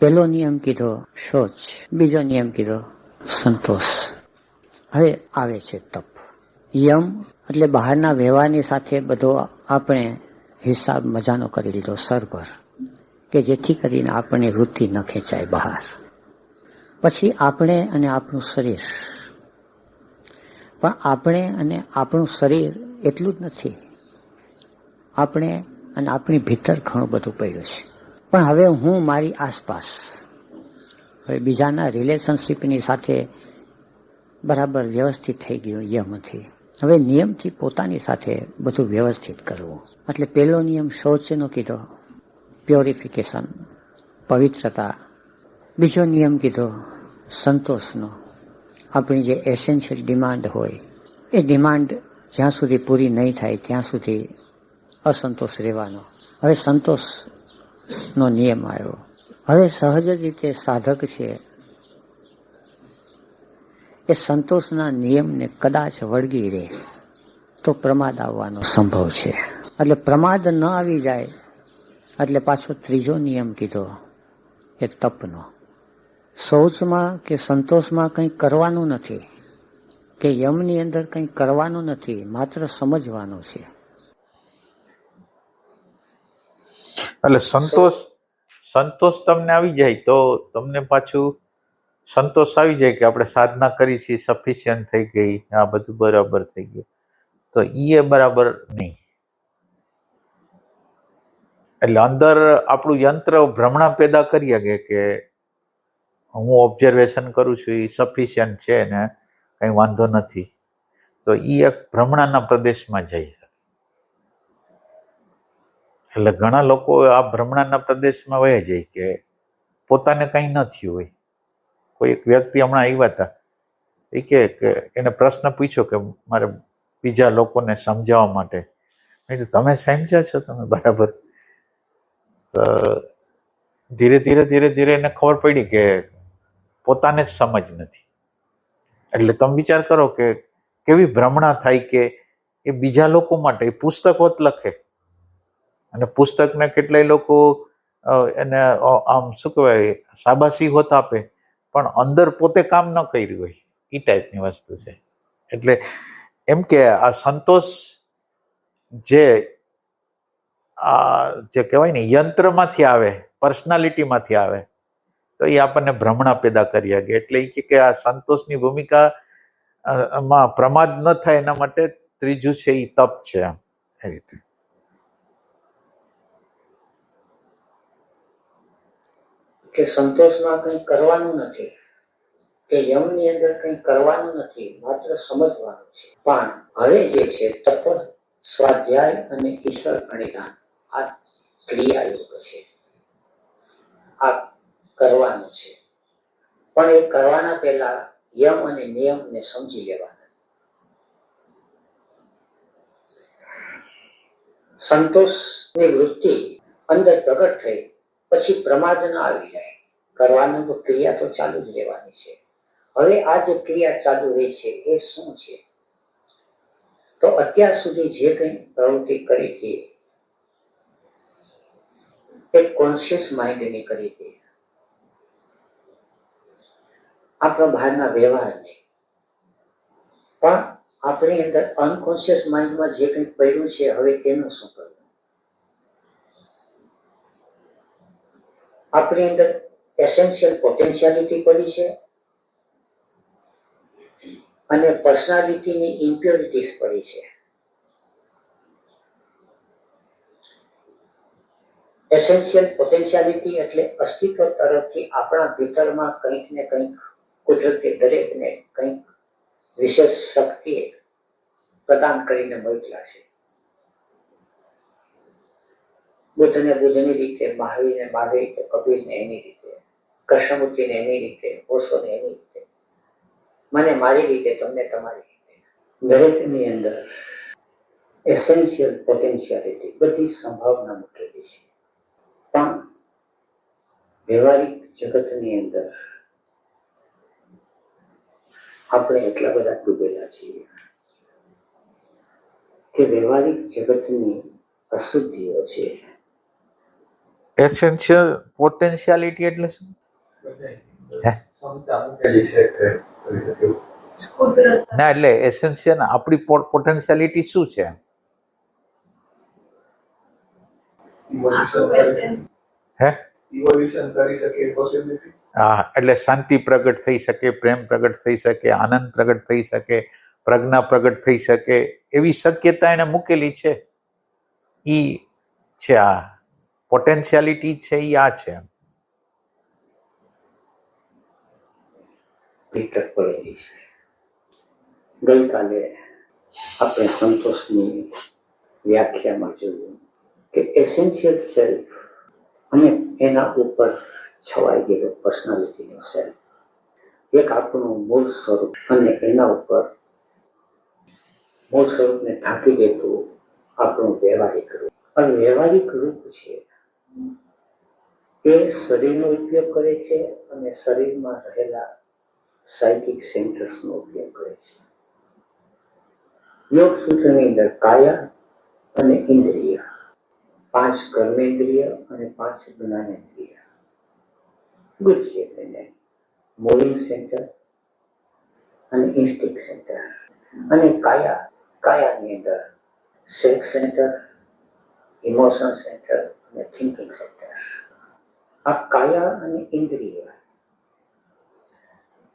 પહેલો નિયમ કીધો શૌચ, બીજો નિયમ કીધો સંતોષ. હવે આવે છે તપ. યમ એટલે બહારના વ્યવહારની સાથે બધો આપણે હિસાબ મજાનો કરી લીધો સરભર, કે જેથી કરીને આપણને વૃત્તિ ન ખેંચાય બહાર. પછી આપણે અને આપણું શરીર, પણ આપણે અને આપણું શરીર એટલું જ નથી, આપણે અને આપણી ભીતર ઘણું બધું પડ્યું છે. પણ હવે હું મારી આસપાસ, હવે બીજાના રિલેશનશીપની સાથે બરાબર વ્યવસ્થિત થઈ ગયું યમથી. હવે નિયમથી પોતાની સાથે બધું વ્યવસ્થિત કરવું. એટલે પહેલો નિયમ શૌચનો કીધો, પ્યોરિફિકેશન, પવિત્રતા. બીજો નિયમ કીધો સંતોષનો, આપણી જે એસેન્શિયલ ડિમાન્ડ હોય એ ડિમાન્ડ જ્યાં સુધી પૂરી નહીં થાય ત્યાં સુધી અસંતોષ રહેવાનો. હવે સંતોષનો નિયમ આવ્યો. હવે સહજ રીતે સાધક છે એ સંતોષના નિયમને કદાચ વળગી રહે તો પ્રમાદ આવવાનો સંભવ છે. એટલે પ્રમાદ ન આવી જાય એટલે પાછો ત્રીજો નિયમ કીધો એ તપનો. શૌચમાં કે સંતોષમાં કંઈ કરવાનું નથી, કે યમની અંદર કંઈ કરવાનું નથી, માત્ર સમજવાનું છે. એટલે સંતોષ તમને આવી જાય તો તમને પાછું સંતોષ આવી જાય કે આપણે સાધના કરી છે, સફિશિયન્ટ થઈ ગઈ, આ બધું બરાબર થઈ ગયું, તો એ બરાબર નહીં. એટલે અંદર આપણું યંત્ર ભ્રમણા પેદા કરી શકે કે હું ઓબ્ઝર્વેશન કરું છું એ સફિશિયન્ટ છે ને કંઈ વાંધો નથી, તો એ એક ભ્રમણાના પ્રદેશમાં જાય છે. એટલે ઘણા લોકો આ ભ્રમણાના પ્રદેશમાં વહી જાય કે પોતાને કંઈ ન થયું હોય. કોઈ એક વ્યક્તિ હમણાં આવ્યા હતા, એ કે એને પ્રશ્ન પૂછ્યો કે મારે બીજા લોકોને સમજાવવા માટે, નહીં તો તમે સમજ્યા છો તમે બરાબર. તો ધીરે ધીરે એને ખબર પડી કે પોતાને જ સમજ નથી. એટલે તમે વિચાર કરો કે કેવી ભ્રમણા થાય કે એ બીજા લોકો માટે એ પુસ્તક હોત લખે, અને પુસ્તકને કેટલાય લોકો એને આમ શું કહેવાય શાબાશી હોત આપે, પણ અંદર પોતે કામ ન કર્યું હોય એ ટાઈપની વસ્તુ છે. એટલે એમ કે આ સંતોષ જે કહેવાય ને યંત્રમાંથી આવે, પર્સનાલિટીમાંથી આવે, તો એ આપણને ભ્રમણા પેદા કરી શકે. એટલે એ કે આ સંતોષની ભૂમિકા માં પ્રમાદ ન થાય એના માટે ત્રીજું છે એ તપ છે. એ રીતે કે સંતોષમાં કંઈ કરવાનું નથી, કે યમની અંદર કંઈ કરવાનું નથી, માત્ર સમજવાનું છે. પણ હવે જે છે તપ, સ્વાધ્યાય અને ઈશ્વર પ્રણિધાન, આ ક્રિયાયુગ છે, આ કરવાનું છે. પણ એ કરવાના પહેલા યમ અને નિયમને સમજી લેવાના. સંતોષની વૃત્તિ અંદર પ્રગટ થઈ પછી પ્રમાદ ન આવી જાય. કરવાનું તો ક્રિયા તો ચાલુ જ રહેવાની છે. હવે આ જે ક્રિયા ચાલુ રહી છે એ શું છે? તો અત્યાર સુધી જે કંઈ પ્રવૃત્તિ કરી હતી એ કોન્શિયસ માઇન્ડની કરી હતી, આપણા બહારના વ્યવહારની. પણ આપણી અંદર અનકોન્શિયસ માઇન્ડમાં જે કંઈ પડ્યું છે હવે તેનું શું કરવું? આપણી અંદર એસેન્શિયલ પોટેન્શિયાલિટી પડી છે અને પર્સનાલિટીની ઇમ્પ્યોરિટીઝ પડી છે. એસેન્શિયલ પોટેન્શિયાલિટી એટલે અસ્તિત્વ તરફથી આપણા ભીતરમાં કંઈક ને કંઈક કુદરતે દરેકને કંઈક વિશેષ શક્તિ પ્રદાન કરીને મોકલ્યા છે. બુદ્ધને બુદ્ધની રીતે, મહાવીરને મહાવીર રીતે, કબીરને એની રીતે, કૃષ્ણમૂર્તિને એની રીતે, ઓશોને એની રીતે, મને મારી રીતે, તમને તમારી રીતે. દરેકની અંદર એસેન્શિયલ પોટેન્શિયાલિટી, બધી સંભાવના મૂકેલી છે. પણ વ્યવહારિક જગતની અંદર આપણે એટલા બધા ડૂબેલા છીએ કે વ્યવહારિક જગતની અશુદ્ધિઓ છે એસેન્શિયલ પોટેન્શિયાલિટી એટલે શું? હે? ના, એટલે એસેન્શિયલ આપણી પોટેન્શિયાલિટી શું છે? હે? હા, એટલે શાંતિ પ્રગટ થઈ શકે, પ્રેમ પ્રગટ થઈ શકે, આનંદ પ્રગટ થઈ શકે, પ્રજ્ઞા પ્રગટ થઈ શકે, એવી શક્યતા એને મૂકેલી છે. ઈ છે આ પોટેન્શિયાલિટી છે, ઈ આ છે. ગઈકાલે આપણે સંતોષની વ્યાખ્યામાં જોયું કે એસેન્શિયલ સેલ્ફ અને એના ઉપર છવાઈ ગયેલો પર્સનાલિટીનો સેલ્ફ, એક આપણું મૂળ સ્વરૂપ અને એના ઉપર મૂળ સ્વરૂપને ઢાંકી દેતું આપણું વ્યવહારિક રૂપ. અને વ્યવહારિક રૂપ છે એ શરીરનો ઉપયોગ કરે છે અને શરીરમાં રહેલા સાયકિક સેન્ટર્સનો ઉપયોગ કરે છે. યોગ સૂત્રની અંદર કાયા અને ઇન્દ્રિય, 5 કર્મેન્દ્રિય અને 5 જ્ઞાનેન્દ્રિય ગુડ છે. એને મૂવિંગ સેન્ટર અને ઇન્સ્ટિંક્ટ સેન્ટર. અને કાયાની અંદર સેક્સ સેન્ટર, ઇમોશન સેન્ટર અને થિંકિંગ સેન્ટર. આ કાયા અને ઇન્દ્રિય,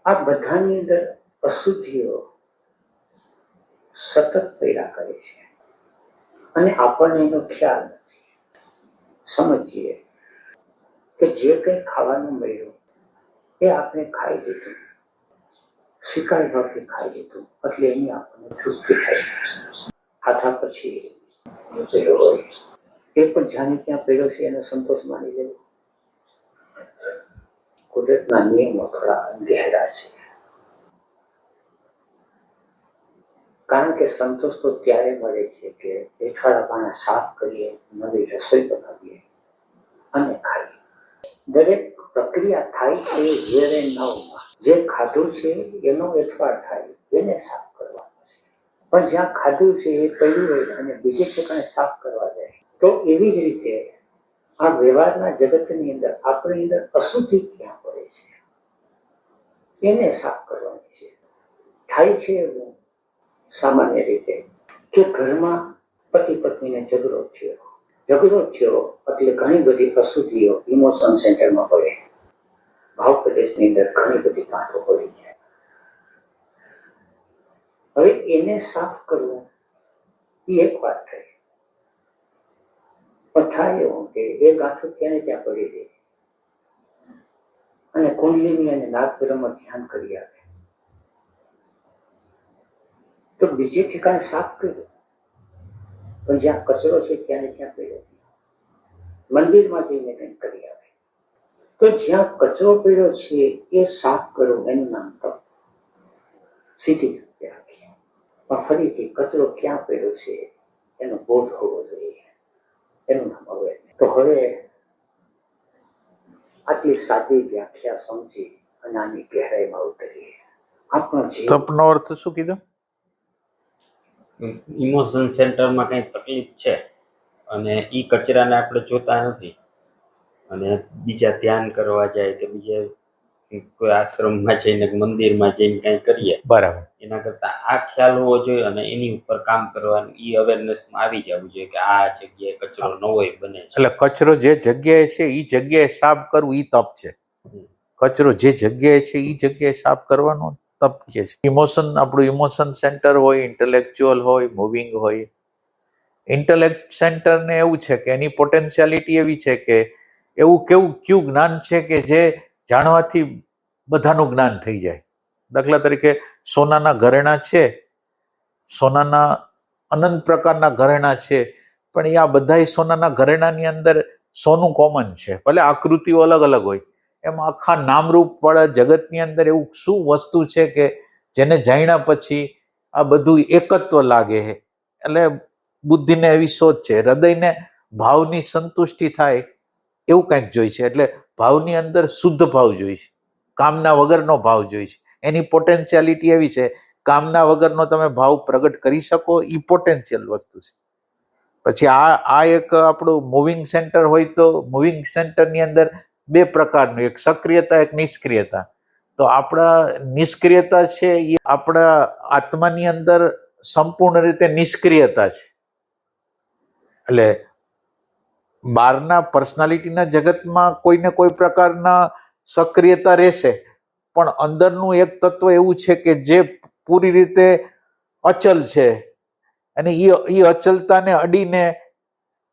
આ બધાની અંદર અશુદ્ધિઓ સતત પેદા કરે છે અને આપણને એનો ખ્યાલ નથી. સમજીએ કે જે કંઈ ખાવાનું મળ્યું એ આપણે ખાઈ લીધું, શિકાર ભાવથી ખાઈ લીધું, એટલે એની આપણને તૃપ્તિ થઈ. ખાધા પછી પેલો હોય એ પણ જાણે ત્યાં પેલો છે એનો સંતોષ માની લેવો. કુદરતના નિયમો થોડા ગહેરા છે, કારણ કે સંતોષ તો ત્યારે મળે છે કે બેઠાડા પાણા સાફ કરીએ, નવી રસોઈ બનાવીએ અને ખાઈએ. દરેક પ્રક્રિયા થાય છે હિયર એન્ડ નાઉમાં. જે ખાધું છે એનો વેઠવાડ થાય, એને સાફ કરવાનો છે. પણ જ્યાં ખાધું છે એ પડ્યું હોય અને બીજે ઠેકાણે સાફ કરવા જાય, તો એવી જ રીતે આ વ્યવહારના જગતની અંદર આપણી અંદર અશુદ્ધિ ક્યાં પડે છે એને સાફ કરવાની છે. થાય છે એવું સામાન્ય રીતે કે ઘરમાં પતિ પત્નીને ઝઘડો થયો એટલે ઘણી બધી અશુદ્ધિઓ ઇમોશન સેન્ટરમાં પડે. ભાવ પ્રદેશની અંદર ઘણી બધી ગાંઠો પડી જાય. હવે એને સાફ કરવું એ એક વાત થઈ. પણ થાય એવું કે એ ગાંઠો ત્યાં ત્યાં પડી રહે અને કુંડલીની અને નાગબ્રહ્મ ધ્યાન કરી આવે તો બીજે ઠેકાણે સાફ કર્યું, પણ જ્યાં કચરો છે ત્યાં ત્યાં પડ્યો. મંદિરમાં જઈને કંઈક કરી આવે તો જ્યાં કચરો પડ્યો છે એ સાફ કરો, એનું નામ તપ. સીધી રીતે રાખીએ, પણ ફરીથી કચરો ક્યાં પડ્યો છે એનો બોધ હોવો જોઈએ, એનું નામ અવેરનેસ. તો હવે આટલી સાદી વ્યાખ્યા સમજી અને આની ગહેરાઈમાં ઉતરીએ. આપણો જીવ તપનો અર્થ શું કીધો? ઇમોશન સેન્ટરમાં કંઈ તકલીફ છે અને એ કચરાને આપણે જોતા નથી અને બીજા ધ્યાન કરવા જાય કે બીજા કોઈ આશ્રમમાં જઈને મંદિરમાં જઈને કંઈ કરીએ, બરાબર. એના કરતાં આ ખ્યાલ હોવો જોઈએ અને એની ઉપર કામ કરવાનું, એ અવેરનેસમાં આવી જવું જોઈએ કે આ જગ્યાએ કચરો ન હોય બને છે. એટલે કચરો જે જગ્યાએ છે એ જગ્યાએ સાફ કરવું એ તપ છે. કચરો જે જગ્યાએ છે એ જગ્યાએ સાફ કરવાનો તપ કે છે. ઇમોશન, આપણું ઇમોશન સેન્ટર હોય, ઇન્ટેલેક્ચ્યુઅલ હોય, મૂવિંગ હોય. ઇન્ટેલેક્ટ સેન્ટરને એવું છે કે એની પોટેન્શિયાલિટી એવી છે કે એવું કયું જ્ઞાન છે કે જે જાણવાથી બધાનું જ્ઞાન થઈ જાય. દાખલા તરીકે સોનાના ઘરેણા છે, સોનાના અનંત પ્રકારના ઘરેણા છે, પણ એ આ બધા સોનાના ઘરેણાની અંદર સોનું કોમન છે, ભલે આકૃતિઓ અલગ અલગ હોય. એમ આખા નામરૂપ વાળા જગતની અંદર એવું શું વસ્તુ છે કે જેને જાણ્યા પછી આ બધું એકત્વ લાગે છે. એટલે બુદ્ધિને એવી શોધ છે, હૃદયને ભાવની સંતુષ્ટિ થાય એવું કંઈક જોઈ છે. એટલે ભાવની અંદર શુદ્ધ ભાવ જોઈ છે, કામના વગરનો ભાવ જોઈ છે. એની પોટેન્શિયાલિટી એવી છે, કામના વગરનો તમે ભાવ પ્રગટ કરી શકો એ પોટેન્શિયલ વસ્તુ છે. પછી આ એક આપણું મૂવિંગ સેન્ટર હોય તો મૂવિંગ સેન્ટરની અંદર બે પ્રકારનું, એક સક્રિયતા, એક નિષ્ક્રિયતા. તો આપણા નિષ્ક્રિયતા છે એ આપણા આત્માની અંદર સંપૂર્ણ રીતે નિષ્ક્રિયતા છે. એટલે બહારના પર્સનાલિટીના જગતમાં કોઈને કોઈ પ્રકારના સક્રિયતા રહેશે, પણ અંદરનું એક તત્વ એવું છે કે જે પૂરી રીતે અચલ છે, અને એ અચલતાને અડીને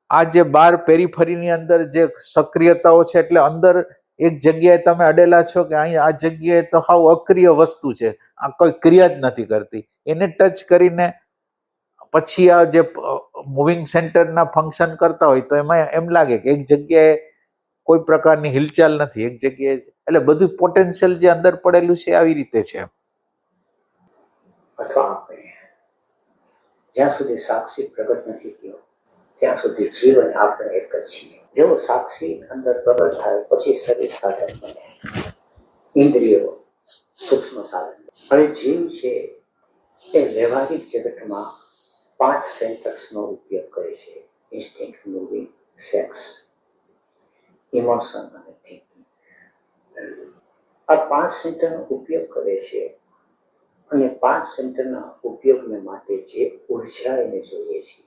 આ જે બહાર પેરીફરીની અંદર જે સક્રિયતાઓ છે, એટલે અંદર એક જગ્યાએ તમે અડેલા છો કે અહીં આ જગ્યાએ તો હાવ અક્રિય વસ્તુ છે, આ કોઈ ક્રિયા જ નથી કરતી, એને ટચ કરીને પછી આ જે મૂવિંગ સેન્ટરના ફંક્શન કરતા હોય તો એમાં એમ લાગે કે એક જગ્યાએ કોઈ પ્રકારની હિલચાલ નથી, એક જગ્યાએ. એટલે બધું પોટેન્શિયલ જે અંદર પડેલું છે આવી રીતે છે. અથવા આપણે જ્યાં સુધી સાક્ષી પ્રગટ નથી થયો ત્યાં સુધી જીવન આપણે એક જ છીએ. જેવો સાક્ષી અંદર પ્રગટ થાય પછી શરીર સાધન બને, ઇન્દ્રિયો સૂક્ષ્મ સાધન. હવે જીવ છે એ વ્યવહારિક જગતમાં 5 સેન્ટર્સનો ઉપયોગ કરે છે: ઇન્સ્ટિંક્ટ, મૂવિંગ, સેક્સ, ઇમોશન અને થિંકિંગ. આ 5 સેન્ટરનો ઉપયોગ કરે છે, અને 5 સેન્ટરના ઉપયોગને માટે જે ઉર્જા એને જોઈએ છે,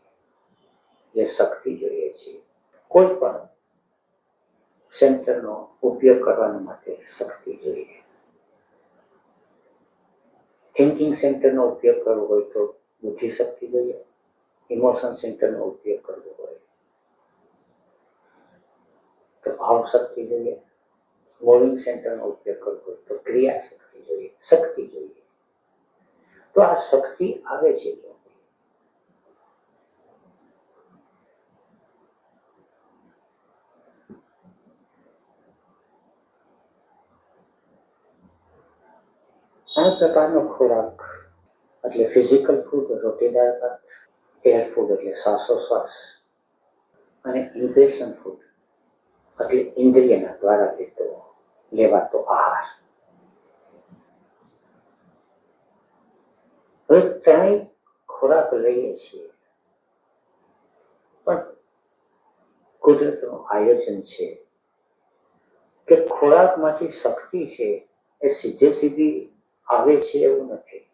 જે શક્તિ જોઈએ છે, કોઈ પણ સેન્ટરનો ઉપયોગ કરવા માટે શક્તિ જોઈએ. થિંકિંગ સેન્ટરનો ઉપયોગ કરવો હોય તો બુદ્ધિ શક્તિ જોઈએ, ઇમોશન સેન્ટરનો ઉપયોગ કરવો હોય તો ભાવ શક્તિ જોઈએ, મૂવિંગ સેન્ટરનો ઉપયોગ કરવો હોય તો ક્રિયા શક્તિ જોઈએ, શક્તિ જોઈએ. તો આ શક્તિ આવે છે ક્યાંથી? આ પ્રકારનો ખોરાક એટલે ફિઝિકલ ફૂડ, રોટીદાર ભાત, એર ફૂડ એટલે શ્વાસોશ્વાસ, અને ઇમ્પ્રેશન ફૂડ એટલે ઇન્દ્રિયના દ્વારા લેવાતો આહાર. હવે ત્રણેય ખોરાક લઈએ છીએ, પણ કુદરતનું આયોજન છે કે ખોરાકમાંથી શક્તિ છે એ સીધી આવે છે એવું નથી.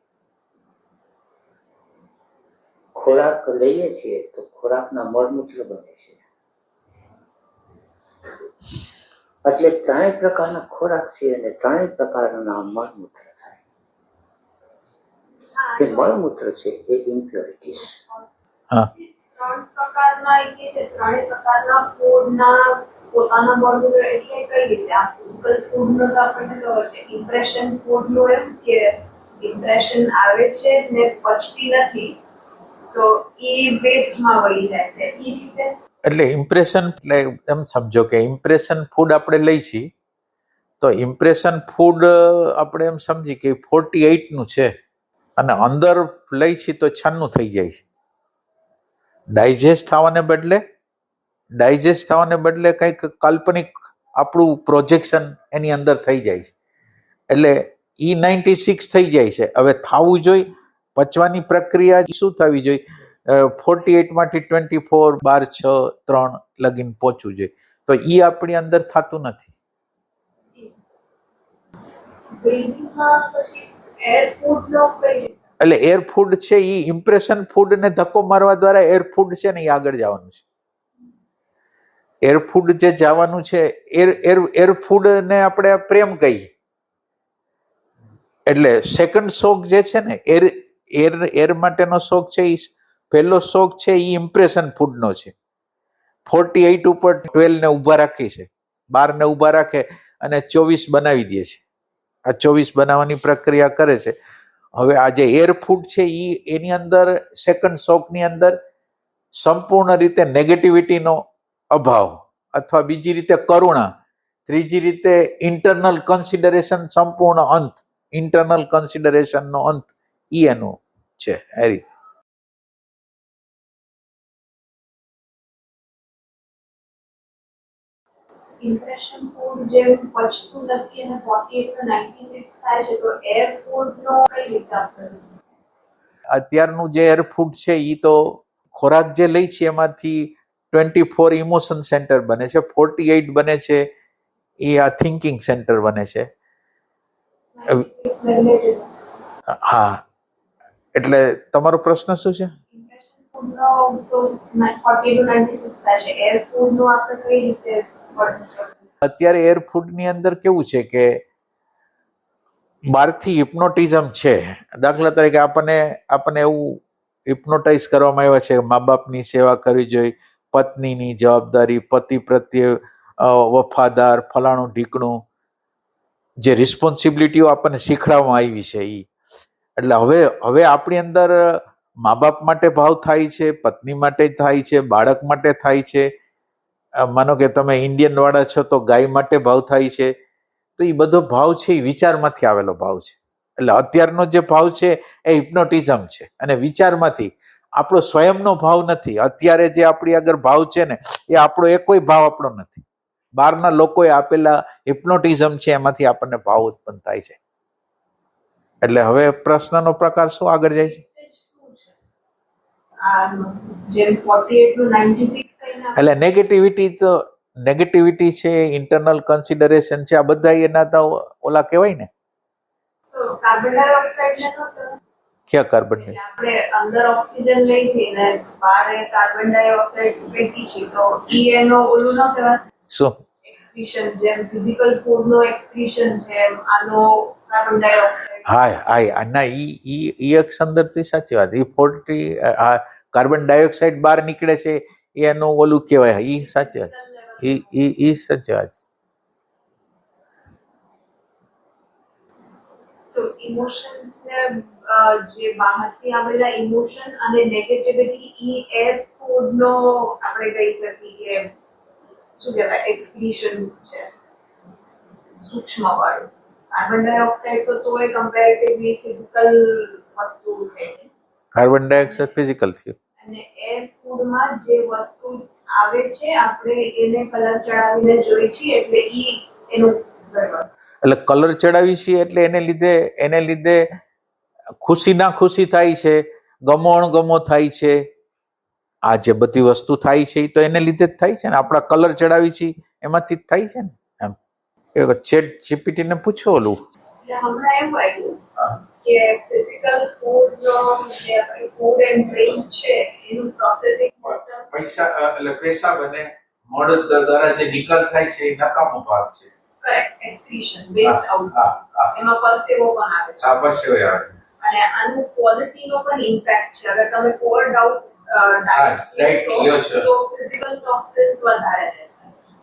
ખોરાક લઈએ છીએ તો ખોરાકના મળમૂત્ર બને છે. એટલે ત્રણેય પ્રકારના ખોરાક છે અને ત્રણેય પ્રકારના મળમૂત્ર થાય. કે મળમૂત્ર છે એ ઇમ્પ્યોરિટીઝ. ત્રણ પ્રકારના ત્રણેય પ્રકારના ફૂડના પોતાના મળમૂત્ર એટલે કઈ રીતે? આ ફિઝિકલ ફૂડનો તો આપણને ખબર છે, ઇમ્પ્રેશન ફૂડનું એમ કે ઇમ્પ્રેશન આવે છે ને પચતી નથી તો એ વેસ્ટમાં વહી જાય છે, એ રીતે. એટલે ઇમ્પ્રેશન એટલે એમ સમજો કે ઇમ્પ્રેશન ફૂડ આપણે લઈ છીએ તો ઇમ્પ્રેશન ફૂડ આપણે એમ સમજી કે 48નું છે, અને અંદર લઈ છીએ તો 96 થઈ જાય છે. ડાયજેસ્ટ થવાને બદલે કંઈક કાલ્પનિક આપણું પ્રોજેક્શન એની અંદર થઈ જાય છે, એટલે 96 થઈ જાય છે. હવે થવું જોઈએ, પચવાની પ્રક્રિયા શું થવી જોઈએ? 48 માંથી 24, 12, 6, 3 લગીને પહોંચવું જોઈએ. તો એ આપણી અંદર થતું નથી. એટલે એર ફૂડ છે એ ઇમ્પ્રેશન ફૂડ ને ધક્કો મારવા દ્વારા એર ફૂડ છે ને એ આગળ જવાનું છે. એર ફૂડ જે જવાનું છે એર ફૂડ ને આપણે પ્રેમ કહીએ. એટલે સેકન્ડ શોખ જે છે ને એર માટેનો શોખ છે, એ પહેલો શોખ છે એ ઇમ્પ્રેશન ફૂડનો છે. 48 ઉપર 12 ને ઊભા રાખી છે, 12 ને ઊભા રાખે અને 24 બનાવી દે છે. આ 24 બનાવવાની પ્રક્રિયા કરે છે. હવે આ જે એર ફૂડ છે એની અંદર સેકન્ડ શોખની અંદર સંપૂર્ણ રીતે નેગેટિવિટીનો અભાવ, અથવા બીજી રીતે કરુણા, ત્રીજી રીતે ઇન્ટરનલ કન્સિડરેશન સંપૂર્ણ અંત, ઇન્ટરનલ કન્સિડરેશનનો અંત એનું છે. એ રીતે ઇમ્પ્રેશન ફૂડ જે પચતું નથી અને 48 ને 96 થાય છે, તો એર ફૂડ નો કઈ રીતે આપણે? અત્યારનું જે એર ફૂડ છે એ તો ખોરાક જે લઈ છે એમાંથી 24 ઇમોશન સેન્ટર બને છે, 48 બને છે એ આ થિંકિંગ સેન્ટર બને છે. 96 magnetism. હા, એટલે તમારો પ્રશ્ન શું છે? Impression food નો તો 40 to 96 થાય છે. એર ફૂડ નો આપણે કઈ રીતે વર્ણન કરવું? અત્યારે એર ફૂડની અંદર કેવું છે કે બહારથી હિપ્નોટિઝમ છે. દાખલા તરીકે આપણને એવું હિપ્નોટાઇઝ કરવામાં આવ્યા છે કે મા બાપની સેવા કરવી જોઈએ, પત્નીની જવાબદારી, પતિ પ્રત્યે વફાદાર, ફલાણું ઢીકણું, જે રિસ્પોન્સિબિલિટીઓ આપણને શીખવાડવામાં આવી છે એ. એટલે હવે આપણી અંદર મા બાપ માટે ભાવ થાય છે, પત્ની માટે થાય છે, બાળક માટે થાય છે. માનો કે તમે ઇન્ડિયન વાળા છો તો ગાય માટે ભાવ થાય છે. તો એ બધો ભાવ છે એ વિચારમાંથી આવેલો ભાવ છે. એટલે અત્યારનો જે ભાવ છે એ હિપ્નોટિઝમ છે અને વિચારમાંથી, આપણો સ્વયંનો ભાવ નથી. અત્યારે જે આપણી આગળ ભાવ છે ને એ આપણો એકોય ભાવ આપણો નથી. બહારના લોકોએ આપેલા હિપ્નોટિઝમ છે એમાંથી આપણને ભાવ ઉત્પન્ન થાય છે. એટલે હવે પ્રશ્નનો પ્રકાર શું આગળ જાય છે? શું છે? જેમ 48 to 96 કહીને એટલે નેગેટિવિટી છે, ઇન્ટરનલ કન્સિડરેશન છે, આ બધા એના તો ઓલા કહેવાય ને. તો કાર્બન ડાયોક્સાઇડ ને તો ક્યાં કાર્બન આપણે અંદર ઓક્સિજન લઈ ને બહાર કાર્બન ડાયોક્સાઇડ ફેંકી છે તો ઈ એનો ઓલું ન કહેવાય શું? એક્સક્રીશન. જેમ ફિઝિકલ ફૂડ નો એક્સક્રીશન છે એમ આનો કાર્બન ડાયોક્સાઇડ. હા ના ઈ એક સંદર્ભથી સાચી વાત. ઈ 40 કાર્બન ડાયોક્સાઇડ બહાર નીકળે છે એનું ઓલું કહેવાય. ઈ સાચી વાત. ઈ સાચી વાત. તો ઇમોશન્સ ને જે બહારથી આવેલા ઇમોશન અને નેગેટિવિટી ઈ એર ફૂડ નો આપણે કહી શકીએ કે શું કહેવાય એક્સક્રીશન્સ છે સૂક્ષ્મ વાળું. કાર્બન ડાયોક્સાઇડ તો તોય કમ્પેરેટિવલી ફિઝિકલ વસ્તુ છે કાર્બન ડાયોક્સાઇડ ફિઝિકલ થયું અને એર ફૂડમાં જે વસ્તુ આવે છે આપણે એને કલર ચડાવીને જોઈ છીએ એટલે ઈ એનું ગરબડ. એટલે કલર ચડાવી છીએ એટલે એને લીધે ખુશી ના ખુશી થાય છે, ગમો અણગમો થાય છે. આ જે બધી વસ્તુ થાય છે એ તો એને લીધે જ થાય છે ને. આપણા કલર ચડાવી છીએ એમાંથી જ થાય છે ને. એમ ચેટ જીપીટી ને પૂછો ઓલું. એટલે હમણાં એવું આવ્યું કે ફિઝિકલ ફૂડ નો જે ફૂડ એન્ડ ડ્રિંક છે એનું પ્રોસેસિંગ સિસ્ટમ પેશાબ અને મોડ દ્વારા જે નિકાલ થાય છે એ નકામો ભાગ છે. કરેક્ટ એક્સક્રીશન વેસ્ટ આઉટ એમાં પરસેવો પણ આવે છે. અને આનું ક્વોલિટી નો પણ ઇમ્પેક્ટ છે. અગર તમે કોલ્ડ આઉટ ડાયટ તો ફિઝિકલ ટોક્સિન્સ વધારે રહે.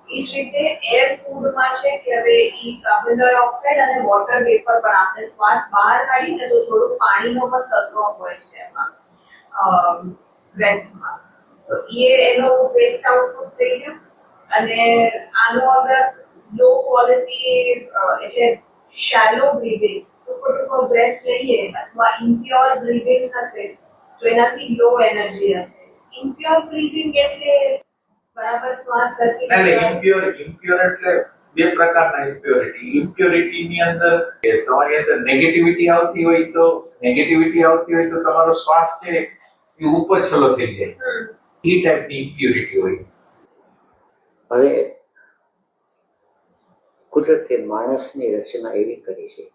એ જ રીતે એર ફૂડમાં છે કે હવે ઈ કાર્બન ડાયોક્સાઇડ અને વોટર વેપર પણ આપણે શ્વાસ બહાર કાઢીને તો થોડું પાણીનો પણ તત્વ હોય છે એમાં બ્રેથમાં. તો એનો વેસ્ટ આઉટપુટ થઈ ગયું. અને આનો અગર લો ક્વોલિટી એટલે શેલો બ્રીથિંગ ટૂંકો બ્રેથ લઈએ અથવા ઇમ્પ્યોર બ્રીથિંગ થશે તો એનાથી લો એનર્જી હશે. ઇમ્પ્યોર બ્રીથિંગ એટલે બરાબર શ્વાસ એટલે ઇમ્પ્યોર એટલે બે પ્રકારના ઇમ્પ્યોરિટી ની અંદર તમારી અંદર નેગેટિવિટી આવતી હોય તો તમારો શ્વાસ છે એ ઉપર છલો થઈ જાય. એ ટાઈપની ઇમ્પ્યોરિટી હોય. હવે કુદરતે માણસની રચના એવી કરી છે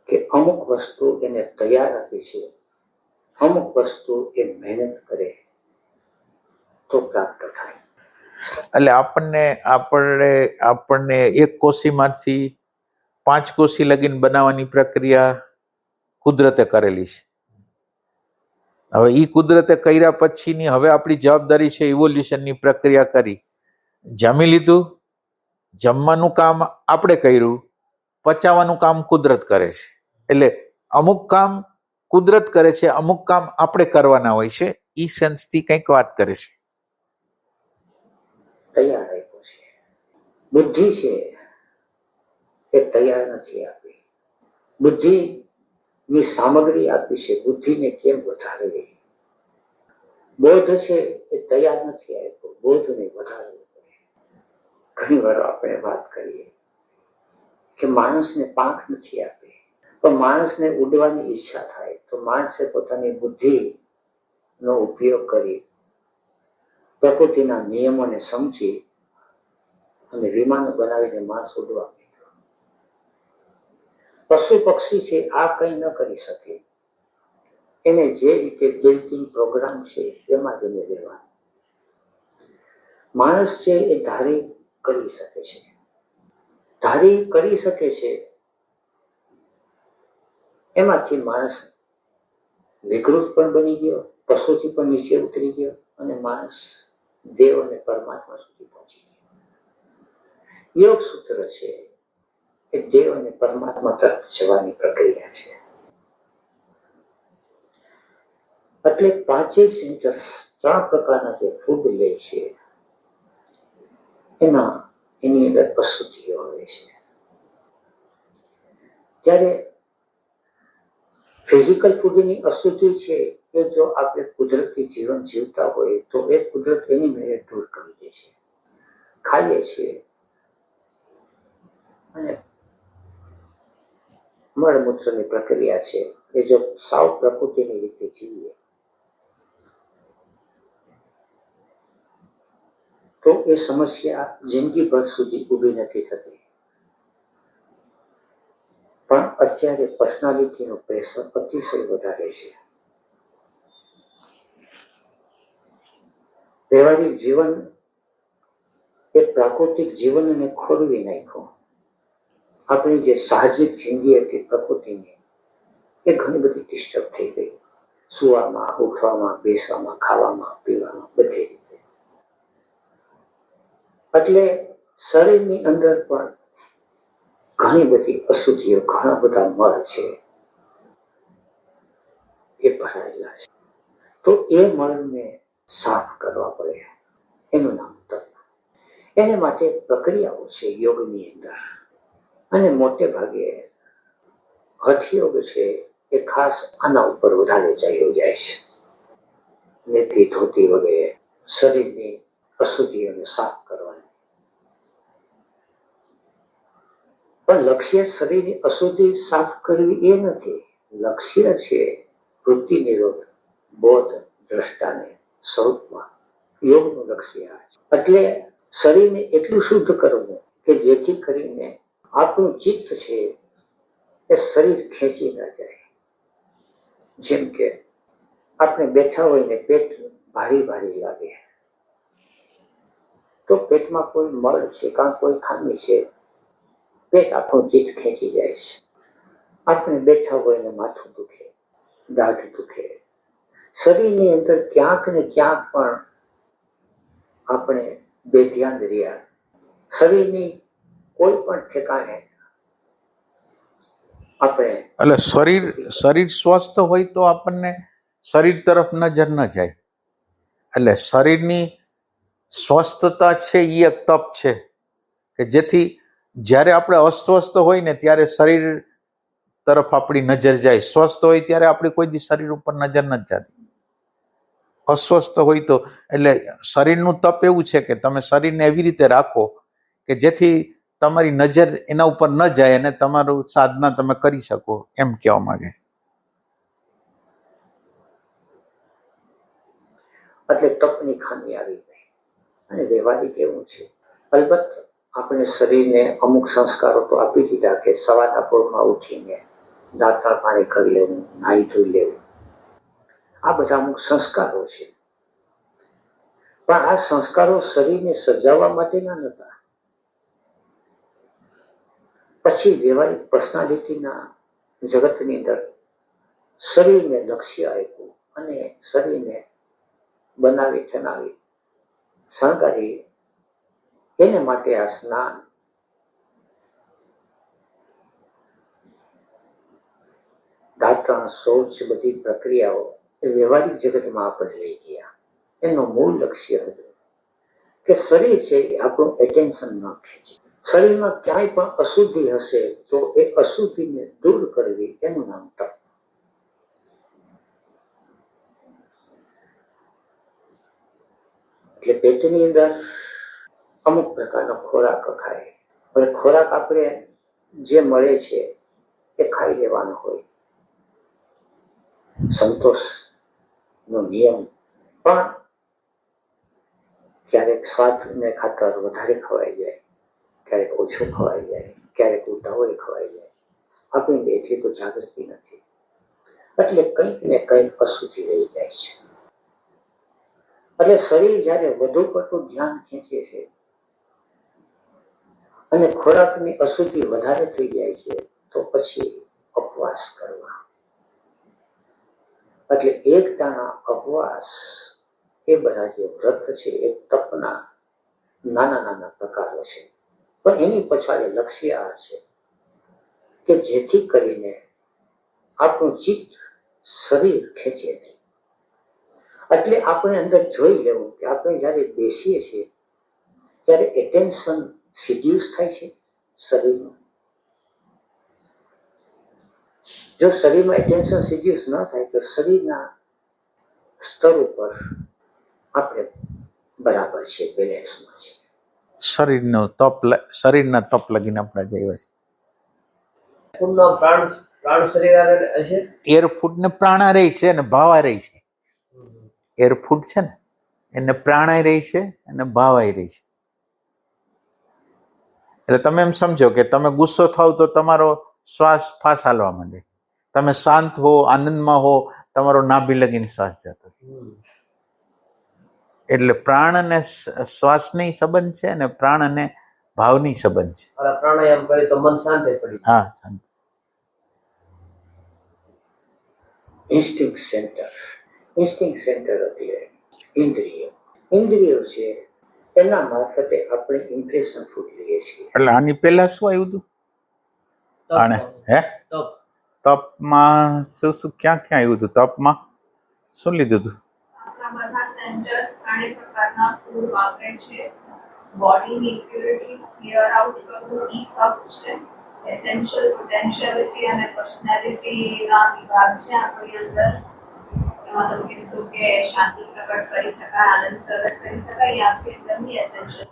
કે અમુક વસ્તુ એને તૈયાર આપી છે, અમુક વસ્તુ એ મહેનત કરે તો પ્રાપ્ત થાય. એટલે આપણને એક કોશીમાંથી 5 કોશી લગીન બનાવવાની પ્રક્રિયા કુદરતે કરેલી છે. હવે ઈ કુદરતે કર્યા પછીની હવે આપણી જવાબદારી છે ઇવોલ્યુશનની પ્રક્રિયા કરી. જમી લીધું, જમવાનું કામ આપણે કર્યું, પચાવવાનું કામ કુદરત કરે છે. એટલે અમુક કામ કુદરત કરે છે, અમુક કામ આપણે કરવાના હોય છે. ઈ સેન્સથી કંઈક વાત કરે છે. તૈયાર આપ્યો છે. બુદ્ધિ છે એ તૈયાર નથી આપી. બુદ્ધિની સામગ્રી આપી છે, બુદ્ધિને કેમ વધારવી. બોધ છે એ તૈયાર નથી આપ્યો, બોધને વધારવું પડે. ઘણી વાર આપણે વાત કરીએ કે માણસને પાંખ નથી આપી, પણ માણસને ઉડવાની ઈચ્છા થાય તો માણસે પોતાની બુદ્ધિ નો ઉપયોગ કરી પ્રકૃતિના નિયમોને સમજી અને વિમાનો બનાવીને માણસ ઉડવા માંડ્યો. પશુ પક્ષી છે આ કંઈ ન કરી શકે. એને જે રીતે બિલ્ટ-ઇન પ્રોગ્રામ છે એમાં જ એને રહેવાનું. માણસ છે એ ધારી કરી શકે છે. ધારી કરી શકે છે એમાંથી માણસ વિકૃત પણ બની ગયો, પશુથી પણ નીચે ઉતરી ગયો અને માણસ દેવ અને પરમાત્મા સુધી પહોંચી ગયો. યોગ સૂત્ર છે એ દેવ અને પરમાત્મા તરફ જવાની પ્રક્રિયા છે. એટલે પાંચેય સેન્ટર્સ 3 પ્રકારના જે ફૂડ લે છે એની અંદર અશુદ્ધિઓ આવે છે. ત્યારે ફિઝિકલ ફૂડની અશુદ્ધિ છે એ જો આપણે કુદરતી જીવન જીવતા હોય તો એ કુદરત એની મેળે દૂર કરી દે છે. ખાઈએ છીએ અને મળમૂત્રની પ્રક્રિયા છે એ જો સાવ પ્રકૃતિની રીતે જીવીએ તો એ સમસ્યા જિંદગીભર સુધી ઊભી નથી થતી. પણ અત્યારે પર્સનાલિટીનું પ્રેશર અતિશય વધારે છે. વ્યવહારિક જીવન એ પ્રાકૃતિક જીવનને ખોરવી નાખ્યું. આપણી જે સાહજિક જિંદગી હતી પ્રકૃતિની એ ઘણી બધી ડિસ્ટર્બ થઈ ગઈ. સુવામાં, ઉઠવામાં, બેસવામાં, ખાવામાં, પીવામાં, બધી રીતે. એટલે શરીરની અંદર પણ ઘણી બધી અશુદ્ધિઓ, ઘણા બધા મળ છે એ ભરાયેલા છે. તો એ મળને સાફ કરવા પડે. એનું નામ તપ. એને માટે પ્રક્રિયાઓ છે યોગની અંદર. અને મોટે ભાગે હઠયોગ છે એ ખાસ આના ઉપર વધારે ચાલ્યો જાય છે. મેથી, ધોતી વગેરે શરીરની અશુદ્ધિઓને સાફ કરવાની. પણ લક્ષ્ય શરીરની અશુદ્ધિ સાફ કરવી એ નથી. લક્ષ્ય છે વૃત્તિ નિરોધ, બોધ, દ્રષ્ટાને સ્વરૂપમાં. યોગનું લક્ષ્ય આ છે. એટલે શરીરને એટલું શુદ્ધ કરવું કે જેથી કરીને આપણું ચિત્ત છે એ શરીર ખેંચી ન જાય. જેમ કે આપણે બેઠા હોય ને પેટ ભારી ભારી લાગે તો પેટમાં કોઈ મળ છે કાં કોઈ ખામી છે, પેટ આપણું ચિત્ત ખેંચી જાય છે. આપણે બેઠા હોય ને માથું દુખે, દાઢ દુખે, શરીરની અંદર ક્યાંક ને ક્યાંક પણ આપણે બેધ્યાન રહ્યા. શરીરની કોઈ પણ ઠેકાણે આપણે એટલે શરીર સ્વસ્થ હોય તો આપણને શરીર તરફ નજર ન જાય. એટલે શરીરની સ્વસ્થતા છે એ એક તપ છે કે જેથી જ્યારે આપણે અસ્વસ્થ હોય ને ત્યારે શરીર તરફ આપણી નજર જાય. સ્વસ્થ હોય ત્યારે આપણી કોઈ દી શરીર ઉપર નજર ન જતી. અસ્વસ્થ હોય તો એટલે શરીરનું તપ એવું છે કે તમે શરીરને એવી રીતે રાખો કે જેથી તમારી નજર એના ઉપર ન જાય અને તમારું સાધના તમે કરી શકો, એમ કહેવા માંગે. એટલે તપની ખામી આવી ગઈ. અને વ્યવહારિક એવું છે. અલબત્ત આપણે શરીરને અમુક સંસ્કારો તો આપી દીધા કે સવારના પોરમાં ઉઠીને દાંતણ પાણી કરી લેવું, નાહી ધોઈ લેવું, આ બધા અમુક સંસ્કારો છે. પણ આ સંસ્કારો શરીરને સજાવવા માટેના નહોતા. પછી વ્યવહારિક પર્સનાલિટીના જગતની અંદર શરીરને લક્ષ્ય આપ્યું અને શરીરને બનાવી ઠનાવી શણગારી. એને માટે આ સ્નાન, દાંતણ, શૌચ બધી પ્રક્રિયાઓ એ વ્યવહારિક જગતમાં આપણે લઈ ગયા. એનું મૂળ લક્ષ્ય હતું કે શરીર છે એ આપણું એટેન્શન ન ખેંચે. શરીરમાં ક્યાંય પણ અશુદ્ધિ હશે તો એ અશુદ્ધિને દૂર કરવી, એનું નામ તપ. એટલે પેટની અંદર અમુક પ્રકારનો ખોરાક ખાય. હવે ખોરાક આપણે જે મળે છે એ ખાઈ લેવાનો હોય. સંતોષ નો નિયમ પણ ક્યારેક સ્વાદને ખાતર વધારે ખવાઈ જાય, ક્યારેક ઓછું ખવાઈ જાય, ક્યારેક ઉતાવળે ખવાઈ જાય. આપણી એટલી તો જાગૃતિ નથી, એટલે કંઈક ને કંઈક અશુદ્ધિ રહી જાય છે. એટલે શરીર જયારે વધુ પડતું ધ્યાન ખેંચે છે અને ખોરાકની અશુદ્ધિ વધારે થઈ જાય છે, તો પછી ઉપવાસ કરવા. એટલે એક દાણા ઉપવાસ એ બધા જે વ્રત છે એ તપના નાના નાના પ્રકારો છે, પણ એની પછાડી લક્ષ્ય આ છે કે જેથી કરીને આપણું ચિત્ત શરીર ખેંચે નહીં. એટલે આપણે અંદર જોઈ લેવું કે આપણે જયારે બેસીએ છીએ ત્યારે એટેન્શન સિડ્યુસ થાય છે શરીરનું. જો શરીરમાં એટેન્શન સિડ્યુસ ન થાય તો શરીરના સ્તર ઉપર આપણે બરાબર છે, બેલેન્સમાં છે. શરીરના તપ લગીને આપણે જઈએ છીએ. પ્રાણ શરીર હશે. એરફૂડ ને પ્રાણા રહી છે અને ભાવા રહી છે. એરફૂડ છે ને એને પ્રાણાય રહી છે અને ભાવાય રહી છે. એટલે તમે એમ સમજો કે તમે ગુસ્સો થાવ તો તમારો શ્વાસ ફાસ હાલવા માંડે. તમે શાંત હો, આનંદમાં હો, તમારો નાભી લગીને શ્વાસ જતો. એટલે પ્રાણ અને શ્વાસની સંબંધ છે અને પ્રાણ અને ભાવની સંબંધ છે. પ્રાણાયામ કરે તો મન શાંત પડી. હા, શાંત. ઇન્સ્ટિંક્ટ સેન્ટર એટલે ઇન્દ્રિયો છે, એના મારફતે આપણે ઇમ્પ્રેશન ફૂટ લઈએ છીએ. એટલે આની પહેલા શું આવ્યું હતું? આને તપમાં શું ક્યાં આવ્યું હતું? તપમાં શું લીધું હતું? આપણા બધા સેન્ટર્સ ત્રણેય પ્રકારના ફૂડ વાપરે છે. બોડીની ઇમ્પ્યોરિટીઝ ક્લિયર આઉટ કરવું ઈ તપ છે. એસેન્શિયલ પોટેન્શિયાલિટી અને પર્સનાલિટીના વિભાગ છે આપણી અંદર. એમાં તમે કીધું કે શાંતિ પ્રગટ કરી શકાય, આનંદ પ્રગટ કરી શકાય, એ આપણી અંદરની એસેન્શિયલ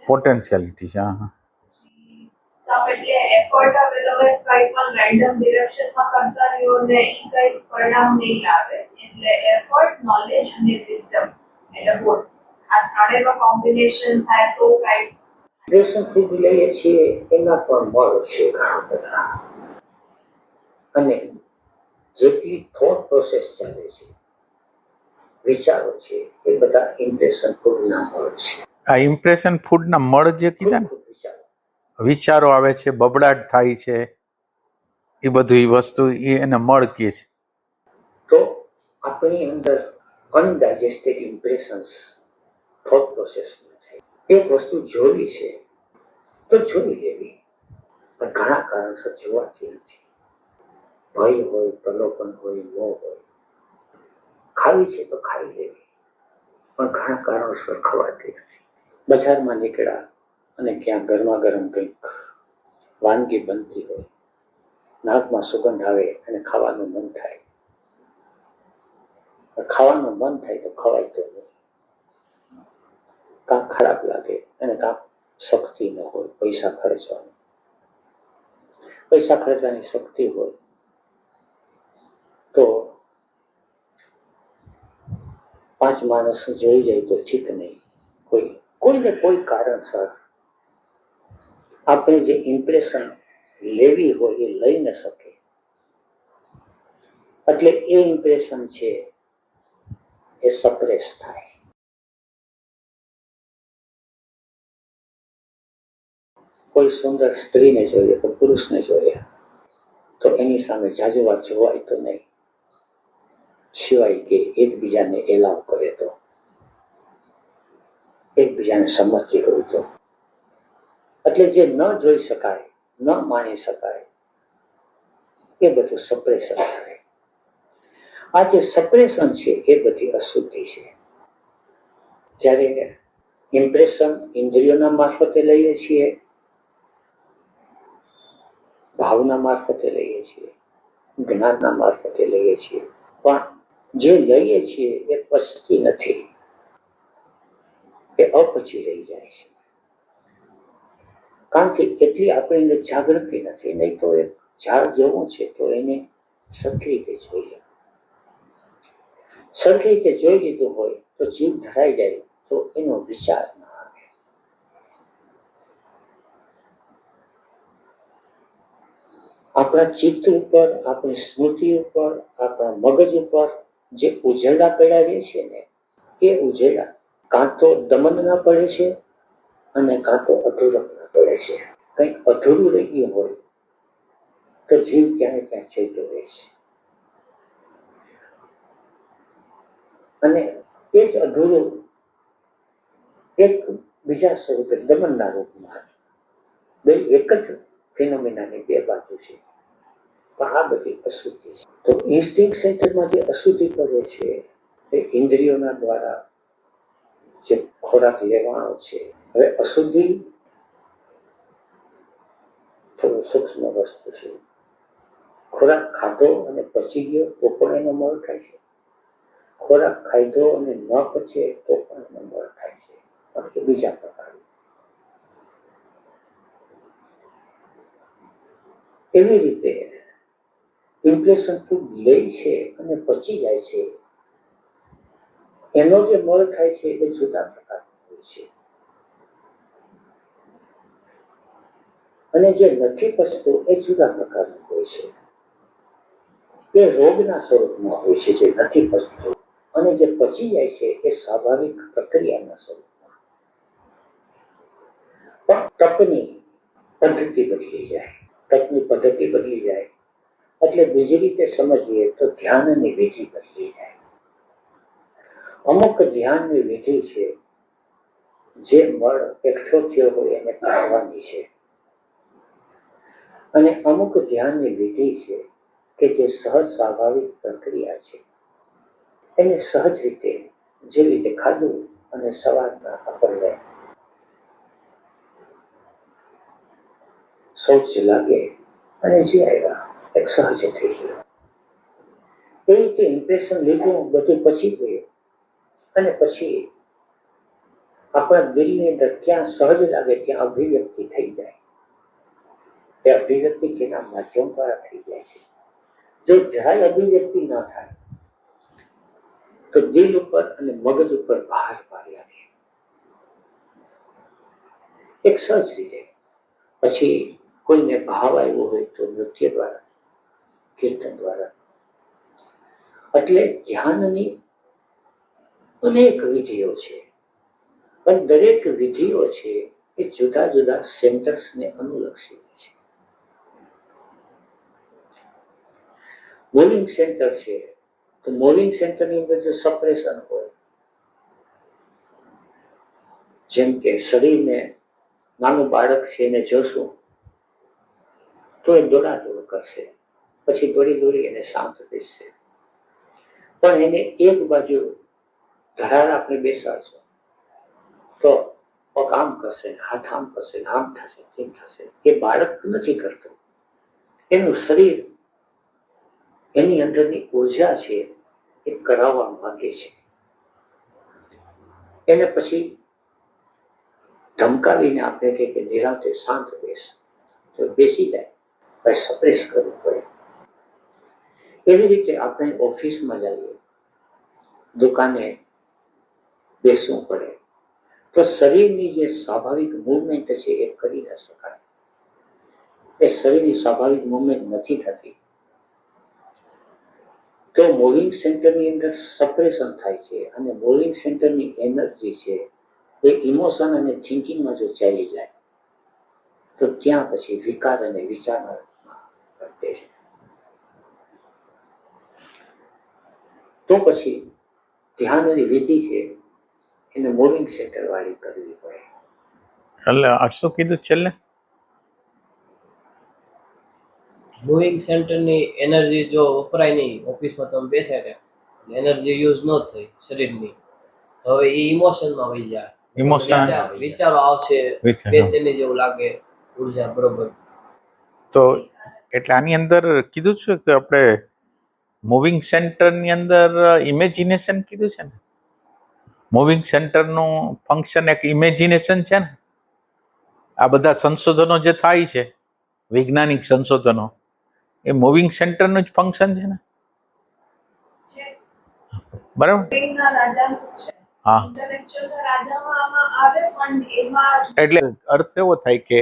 પોટેન્શિયાલિટી છે. હા, એટલે એફર્ટ હવે તમે કઈ પણ રેન્ડમ ડિરેક્શનમાં કરતા રહ્યો ને એ કઈ પરિણામ નહીં લાવે. એટલે એફર્ટ, નોલેજ અને વિઝડમ, એટલે બોથ આ ત્રણેયનો કોમ્બિનેશન થાય તો કઈ ઇમ્પ્રેશન ફૂટ લઈએ છીએ એના પણ મળ છે ઘણા બધા. અને જેટલી થોટ પ્રોસેસ ચાલે છે, વિચારો છે, એ બધા ઇમ્પ્રેશન ફૂડના મળ છે. આ ઇમ્પ્રેશન ફૂડના મળ જે કીધા ને, વિચારો આવે છે, બબડાટ થાય છે, એ બધું એ વસ્તુ એને મળ કહે છે. તો આપણી અંદર અનડાયજેસ્ટેડ ઇમ્પ્રેશન્સ થોટ પ્રોસેસમાં થાય. એક વસ્તુ જોવી છે તો જોઈ લેવી, પણ ઘણા કારણસર જોવાતી નથી. ભય હોય, પ્રલોભન હોય, મોહ હોય. ખાવી છે તો ખાઈ લેવી, પણ ઘણા કારણોસર ખવાતી નથી. બજારમાં નીકળ્યા અને ક્યાં ગરમા ગરમ કંઈક વાનગી બનતી હોય, નાકમાં સુગંધ આવે અને ખાવાનું મન થાય. ખાવાનું મન થાય તો ખવાય તો નહીં. કાંક ખરાબ લાગે અને કાંક શક્તિ ન હોય પૈસા ખર્ચવાની શક્તિ હોય તો 5 માણસ જોઈ જાય તો ઠીક નહીં. કોઈને કોઈ કારણસર આપણે જે ઇમ્પ્રેશન લેવી હોય એ લઈ ન શકે. એટલે એ ઇમ્પ્રેશન છે એ સપ્રેસ થાય. કોઈ સુંદર સ્ત્રીને જોઈએ કે પુરુષને જોઈએ તો એની સામે જાજુ વાર જોવાય તો નહીં, સિવાય કે એકબીજાને એલાવ કરે તો, એકબીજાને સંમતિ હોય તો. એટલે જે ન જોઈ શકાય, ન માણી શકાય, એ બધું સપ્રેશન થાય. આ જે સપ્રેશન છે એ બધી અશુદ્ધિ છે. જ્યારે ઇમ્પ્રેશન ઇન્દ્રિયોના મારફતે લઈએ છીએ, ભાવના મારફતે લઈએ છીએ, જ્ઞાનના મારફતે લઈએ છીએ, પણ જે લઈએ છીએ એ પચતી નથી, એ અપચી રહી જાય છે. કારણ કે એટલી આપણી અંદર જાગૃતિ નથી. નહીં તો એ ઝાડ જેવું છે તો એને સરખી રીતે જોઈએ. સરખી રીતે જોઈ લીધું હોય તો જીવ ધરાઈ જાય તો એનો વિચાર ના આવે. આપણા ચિત્ત ઉપર, આપણી સ્મૃતિ ઉપર, આપણા મગજ ઉપર જે ઉજેડા પડ્યા રહે છે ને, એ ઉજેડા કાં તો દમનના પડે છે અને કાં તો અધૂરકના પડે છે. કંઈક અધૂરું રહી ગયું હોય તો જીવ ક્યાંય ક્યાં જતો રહે છે. અને એ જ અધૂરું એક બીજા સ્વરૂપે દમનના રૂપમાં, બે એક જ ફિનોમિનાની બે બાજુ છે. પણ આ બધી અશુદ્ધિ છે. તો ઇન્સ્ટિંક્ટ સેન્ટરમાં જે અશુદ્ધિ પડે છે એ ઇન્દ્રિયોના દ્વારા જે ખોરાક લેવાનો છે. હવે અશુદ્ધિ થોડું સૂક્ષ્મ વસ્તુ છે. ખોરાક ખાધો અને પચી ગયો તો પણ એનો મળ થાય છે. ખોરાક ખાધો અને ન પચે તો પણ એનો મળ થાય છે, પણ એ બીજા પ્રકારનું. એવી રીતે ઇમ્પ્રેશન ફૂડ લે છે અને પચી જાય છે, એનો જે મળ થાય છે એ જુદા પ્રકારનો હોય છે. અને જે નથી પચતું એ જુદા પ્રકારનું હોય છે. એ રોગના સ્વરૂપમાં હોય છે જે નથી પચતું, અને જે પચી જાય છે એ સ્વાભાવિક પ્રક્રિયાના સ્વરૂપમાં. પણ તપની પદ્ધતિ બદલી જાય, તપની પદ્ધતિ બદલી જાય એટલે બીજી રીતે સમજીએ તો ધ્યાનની વિધિ બદલી જાય. અમુક ધ્યાનની વિધિ છે જે મળ એકઠો થયો હોય એને કાઢવાની છે, અને અમુક ધ્યાનની વિધિ છે કે જે સહજ સ્વાભાવિક પ્રક્રિયા છે, એને સહજ રીતે જેવી રીતે ખાધું અને સવારના આપણને શૌચ લાગે અને જે આવ્યા એક સહજ થઈ ગયું. એ રીતે ઇમ્પ્રેશન લીધું, બધું પછી ગયું, અને પછી આપણા દિલની અંદર ક્યાં સહજ લાગે ત્યાં અભિવ્યક્તિ થઈ જાય. એ અભિવ્યક્તિ તેના માધ્યમ દ્વારા થઈ જાય છે. જો જરાય અભિવ્યક્તિ ન થાય તો દિલ ઉપર અને મગજ ઉપર ભાર લાગે એક સહજ રીતે. પછી કોઈને ભાવ આવ્યો હોય તો નૃત્ય દ્વારા, કીર્તન દ્વારા. એટલે ધ્યાનની અનેક વિધિઓ છે, પણ દરેક વિધિઓ છે એ જુદા જુદા સેન્ટર્સને અનુલક્ષી છે. મૂવિંગ સેન્ટર છે તો મૂવિંગ સેન્ટરની અંદર જો સપ્રેશન હોય, જેમ કે શરીરને, નાનું બાળક છે એને જોશું તો એ દોડાદોડ કરશે, પછી દોડી દોડી એને શાંત બેસશે. પણ એને એક બાજુ ધરાર આપણે બેસાડશો તો પગ આમ કરશે, હાથ આમ કરશે, આમ થશે, તેમ થશે. એ બાળક નથી કરતું, એનું શરીર, એની અંદરની ઉર્જા છે એ કરાવવા માંગે છે. એને પછી ધમકાવીને આપણે કહીએ કે નિરાંતે શાંત બેસ, તો બેસી જાય, પણ સપ્રેસ કરવું પડે. એવી રીતે આપણે ઓફિસમાં જઈએ, દુકાને બેસવું પડે, તો શરીરની જે સ્વાભાવિક મુવમેન્ટ છે એ કરી ન શકાય. એ શરીરની સ્વાભાવિક મુવમેન્ટ નથી થતી, તો મૂવિંગ સેન્ટરની અંદર સપ્રેશન થાય છે. અને મૂવિંગ સેન્ટરની એનર્જી છે એ ઇમોશન અને થિંકિંગમાં જો ચાલી જાય તો ત્યાં પછી વિકાર અને વિચારમાં વર્તે છે. તો પછી ધ્યાનની વિધિ છે એને મૂવિંગ સેન્ટર વાળી કરવી પડે. એટલે આ શું કીધું છેલ્લે? મૂવિંગ સેન્ટરની એનર્જી જો વપરાય નહીં, ઓફિસમાં તમે બેસે રહે, એનર્જી યુઝ ન થઈ શરીરની, તો હવે એ ઇમોશનમાં વહી જાય. વિચારો આવશે, બેચેની જેવું લાગે, ઉર્જા બરોબર. તો એટલે આની અંદર કીધું છે કે આપણે મૂવિંગ સેન્ટરની અંદર ઇમેજિનેશન કીધું છે ને. મૂવિંગ સેન્ટરનું ફંક્શન એક ઇમેજિનેશન છે ને. આ બધા સંશોધનો જે થાય છે, વૈજ્ઞાનિક સંશોધનો, એ મૂવિંગ સેન્ટરનું જ ફંક્શન છે ને. બરાબર. બ્રેઇનના રાજાનું છે. હા, ઇન્ટેલેક્ચ્યુઅલ રાજામાં આમાં આવે પણ એમાં એટલે અર્થ એવો થાય કે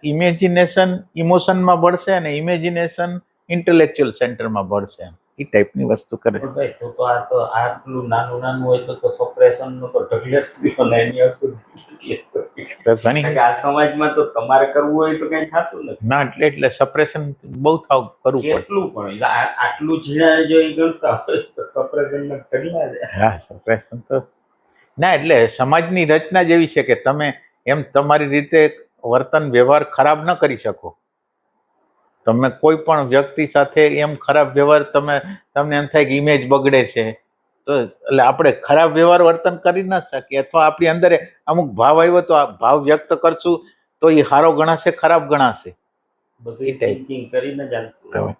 ઇમેજિનેશન ઇમોશનમાં ભળશે અને ઇમેજિનેશન ઇન્ટેલેક્ચ્યુઅલ સેન્ટરમાં ભળશે, એ ટાઈપની વસ્તુ કરે પણ છે. ભાઈ તો આટલું નાનું નાનું હોય તો સપ્રેશન નો તો ઢગલે જ ગયો ને એની અસર કેટલી હોય. તો ઘણી કારણ કે આ સમાજમાં તો તમારે કરવું હોય તો કઈ થતું નથી. ના એટલે સપ્રેશન બહુ કરવું પડે. કેટલું પણ આટલું ઝીણા જો એ ગણતા હોય તો સપ્રેશન ના ઢગલા છે. હા, સપ્રેશન તો ના, એટલે સમાજની રચના જેવી છે કે તમે એમ તમારી રીતે વર્તન વ્યવહાર ખરાબ ન કરી શકો. તમે કોઈ પણ વ્યક્તિ સાથે એમ ખરાબ વ્યવહાર તમને એમ થાય કે ઇમેજ બગડે છે, તો એટલે આપણે ખરાબ વ્યવહાર વર્તન કરી ન શકીએ. અથવા આપણી અંદર અમુક ભાવ આવ્યો તો આ ભાવ વ્યક્ત કરશું તો એ સારો ગણાશે, ખરાબ ગણાશે. બધું થિંકિંગ કરીને જ હાલતું.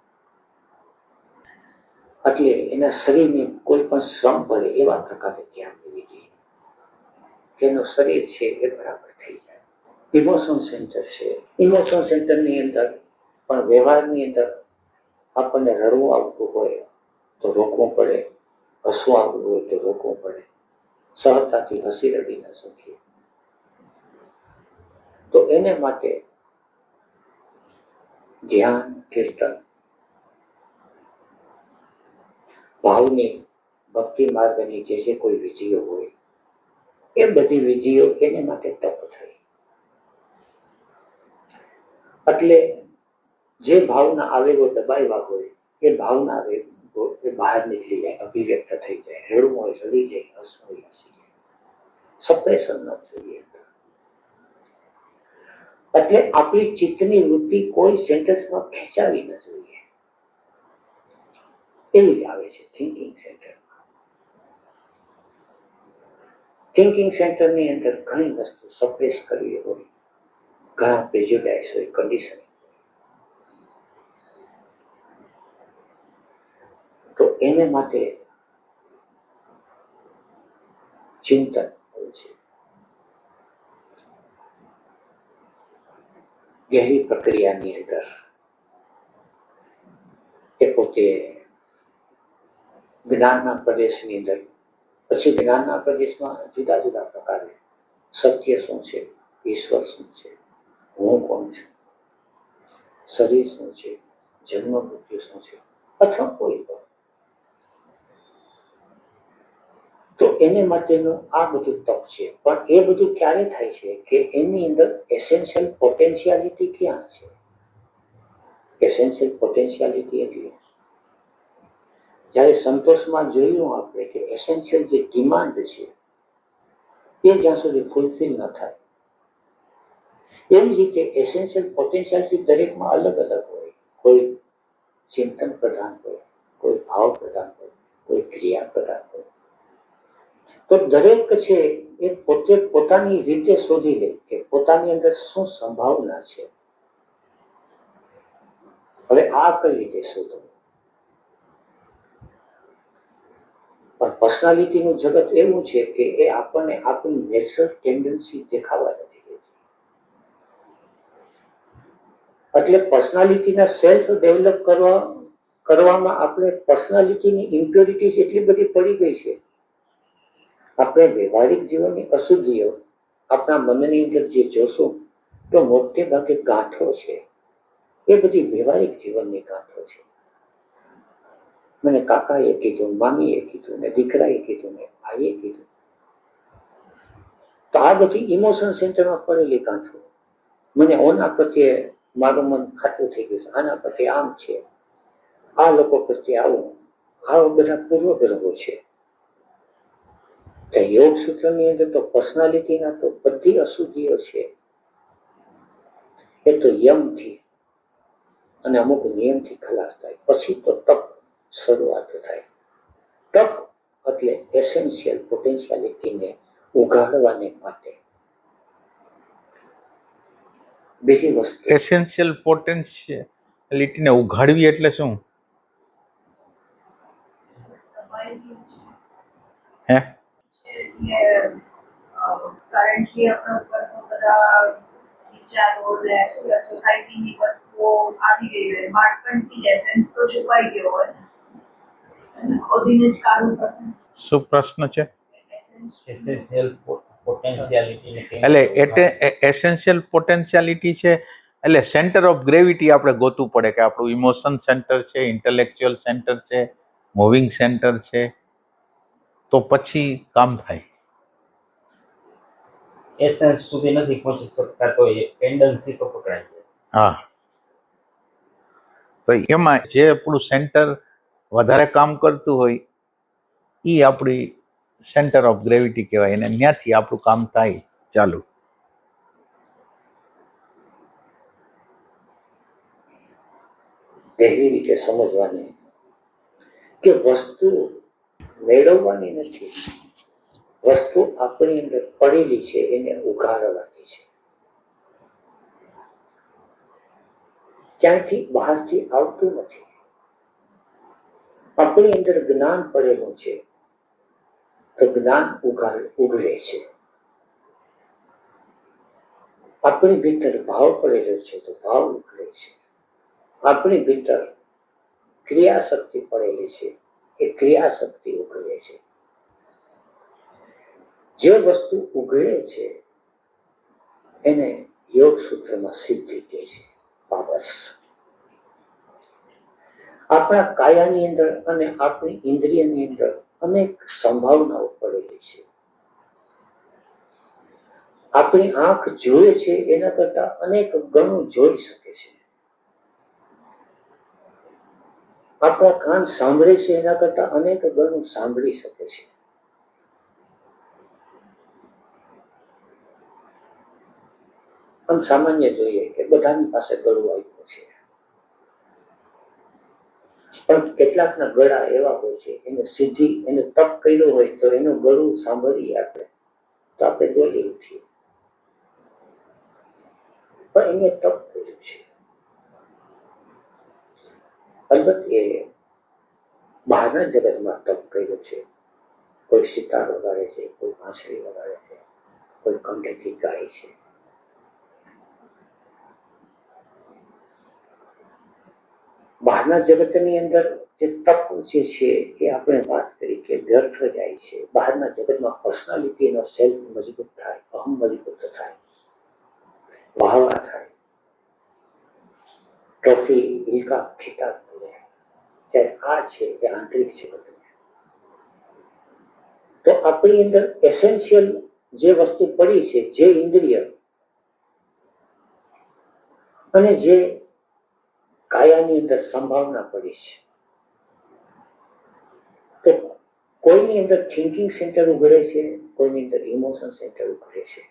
એટલે એના શરીરને કોઈ પણ શ્રમ પડે એવા પ્રકારે ધ્યાન દેવી જોઈએ કે એનું શરીર છે એ બરાબર થઈ જાય. ઇમોશન સેન્ટર છે, ઇમોશન સેન્ટરની અંદર પણ વ્યવહારની અંદર આપણને રડવું આવતું હોય તો રોકવું પડે, હસવું આવતું હોય તો રોકવું પડે, સહજતાથી હસી રડી ન શકીએ તો એને માટે ધ્યાન, કીર્તન, ભાવની ભક્તિ માર્ગની જે કોઈ વિધિઓ હોય એ બધી વિધિઓ એને માટે તપ થઈ. એટલે જે ભાવના આવેગો દબાવ્યા હોય એ ભાવના આવેગો એ બહાર નીકળી જાય, અભિવ્યક્ત થઈ જાય. રડવું હોય રડી જાય, હસવું હોય હસી જાય. સપ્રેશન ન જોઈએ. એટલે આપણી ચિત્તની વૃત્તિ કોઈ સેન્ટર્સમાં ખેંચાવી ન જોઈએ. એવી જ આવે છે થિંકિંગ સેન્ટર. થિંકિંગ સેન્ટરની અંદર ઘણી વસ્તુ સપ્રેસ કરવી હોય, ઘણા પ્રેજ્યુડાઇઝ હોય, કન્ડિશન, તો એને માટે ચિંતન હોય છે. ગહેરી પ્રક્રિયાની અંદર એ પોતે જ્ઞાનના પ્રદેશની અંદર, પછી જ્ઞાનના પ્રદેશમાં જુદા જુદા પ્રકારે સત્ય શું છે, ઈશ્વર શું છે, હું કોણ છું, શરીર શું છે, જન્મ મૃત્યુ શું છે, અથવા કોઈ પણ, તો એને માટેનું આ બધું તપ છે. પણ એ બધું ક્યારે થાય છે કે એની અંદર એસેન્શિયલ પોટેન્શિયાલિટી ક્યાં છે? એસેન્શિયલ પોટેન્શિયાલિટી એટલે જ્યારે સંતોષમાં જોયું આપણે કે એસેન્શિયલ જે ડિમાન્ડ છે એ જ્યાં સુધી ફૂલફિલ ન થાય, એવી રીતે એસેન્શિયલ પોટેન્શિયાલિટી દરેકમાં અલગ અલગ હોય. કોઈ ચિંતન પ્રધાન હોય, કોઈ ભાવ પ્રધાન હોય, કોઈ ક્રિયા પ્રધાન હોય. તો દરેક છે એ પોતે પોતાની રીતે શોધી લે કે પોતાની અંદર શું સંભાવના છે. હવે આ કઈ રીતે શોધવું? પણ પર્સનાલિટીનું જગત એવું છે કે એ આપણને આપણી નેચરલ ટેન્ડન્સી દેખાવા નથી દેતી. એટલે પર્સનાલિટીના સેલ્ફ ડેવલપ કરવામાં આપણે પર્સનાલિટીની ઇમ્પ્યોરિટીઝ એટલી બધી પડી ગઈ છે. આપણે વ્યવહારિક જીવનની અશુદ્ધિઓ આપણા મનની અંદર જે જોશું તો મોટે ભાગે ગાંઠો છે. એ બધી વ્યવહારિક જીવનની ગાંઠો છે. મને કાકાએ કીધું, મામીએ કીધું, ને દીકરાએ કીધું, ને ભાઈએ કીધું. તો આ બધી ઇમોશન સેન્ટરમાં પડેલી ગાંઠો. મને ઓના પ્રત્યે મારું મન ખાટું થઈ ગયું છે, આના પ્રત્યે આમ છે, આ લોકો પ્રત્યે આવું, આવા બધા પૂર્વગ્રહો છે. યોગ સૂત્રની અંદર તો પર્સનાલિટીના તો બધી અશુદ્ધિઓ છે. એ તો યમથી અને અમુક નિયમથી ખલાસ થાય. પછી તો તપ શરૂઆત થાય. તપ એટલે એસેન્શિયલ પોટેન્શિયાલિટીને ઉગાડવાને માટે. બીજી વસ્તુ, એસેન્શિયલ પોટેન્શિયાલિટીને ઉઘાડવી એટલે શું? હે, કરન્ટલી આપણા બધા વિચારો ને સોસાયટીની વસ્તુઓ આવી ગઈ હોય, બાળપણથી એસેન્સ તો છુપાઈ ગયો હોય, ખોદીને જ કાઢવું પડે. શું પ્રશ્ન છે? એસેન્શિયલ પોટેન્શિયાલિટી એટલે એસેન્શિયલ પોટેન્શિયાલિટી છે એટલે સેન્ટર ઓફ ગ્રેવિટી આપણે ગોતવું પડે કે આપણું ઇમોશન સેન્ટર છે, ઇન્ટેલેક્ચ્યુઅલ સેન્ટર છે, મૂવિંગ સેન્ટર છે, તો પછી કામ થાય. એસેન્સ સુધી નથી પહોંચી શકતા તો એ ટેન્ડન્સી તો પકડાય છે. હા, તો એમાં જે આપણું સેન્ટર વધારે કામ કરતું હોય એ આપણી સેન્ટર ઓફ ગ્રેવિટી કહેવાય, અને ત્યાંથી આપણું કામ થાય ચાલુ. એવી રીતે સમજવાની કે વસ્તુ મેળવવાની નથી, વસ્તુ આપણી અંદર પડેલી છે એને ઉઘાડવાની છે. ક્યાંથી બહારથી આવતું નથી. આપણી અંદર જ્ઞાન પડેલું છે તો જ્ઞાન ઉઘડે છે. આપણી ભીતર ભાવ પડેલો છે તો ભાવ ઉઘડે છે. આપણી ભીતર ક્રિયા શક્તિ પડેલી છે એ ક્રિયા શક્તિ ઉઘડે છે. જે વસ્તુ ઉઘડે છે એને યોગ સૂત્રમાં સિદ્ધિ કહે છે. પાવર્સ આપણા કાયાની અંદર અને આપણી ઇન્દ્રિયની અંદર અનેક સંભાવનાઓ પડેલી છે. આપણી આંખ જોવે છે એના કરતા અનેક ગણું જોઈ શકે છે. આપણા કાન સાંભળે છે એના કરતા અનેક ગણું સાંભળી શકે છે. આમ સામાન્ય જોઈએ કે બધાની પાસે ગળું આપ્યું છે, પણ કેટલાકના ગળા એવા હોય છે એને સીધી એને તપ કર્યો હોય તો એનું ગળું સાંભળીએ આપણે તો આપણે બોલી ઉઠીએ, પણ એને તપ કર્યું છે. અલબત્ત એ બહારના જગતમાં તપ કર્યો છે. કોઈ સિતાર વગાડે છે, કોઈ વાંસળી વગાડે છે, કોઈ કંઠથી ગાય છે. બહારના જગતની અંદર જે તપ જે છે એ આપણે વાત કરી કે વ્યર્થ જાય છે. બહારના જગતમાં પર્સનાલિટીનો સેલ્ફ મજબૂત થાય, અહમ મજબૂત થાય, વાહવા થાય, ટ્રોફી ઇલકા ખિતાબ મળે. ત્યારે આ છે જે આંતરિક જગત. તો આપણી અંદર એસેન્શિયલ જે વસ્તુ પડી છે, જે ઇન્દ્રિય અને જે કાયાની અંદર સંભાવના પડી છે, તો કોઈની અંદર થિંકિંગ સેન્ટર ઉઘડે છે, કોઈની અંદર ઇમોશન સેન્ટર ઉઘડે છે.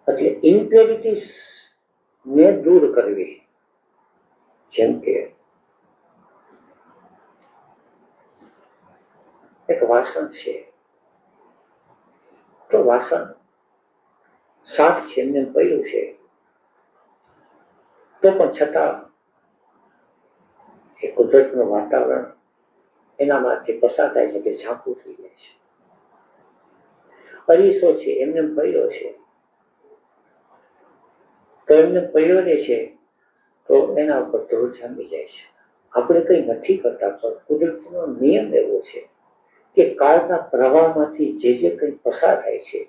એટલે ઇમ્પ્યોરિટીઝ ને દૂર કરવી, જેમ કે એક વાસણ છે તો વાસણ સાફ છે એમને પડ્યું છે તો પણ છતાં એ કુદરતનું વાતાવરણ એનામાંથી પસાર થાય છે કે ઝાંખું થઈ જાય છે. અરીસો છે એમને પડ્યો છે તો એમને પડ્યો રહે છે તો એના ઉપર ધૂળ જામી જાય છે. આપણે કઈ નથી કરતા પણ કુદરતનો નિયમ એવો છે કે કાળના પ્રવાહમાંથી જે કંઈ પસાર થાય છે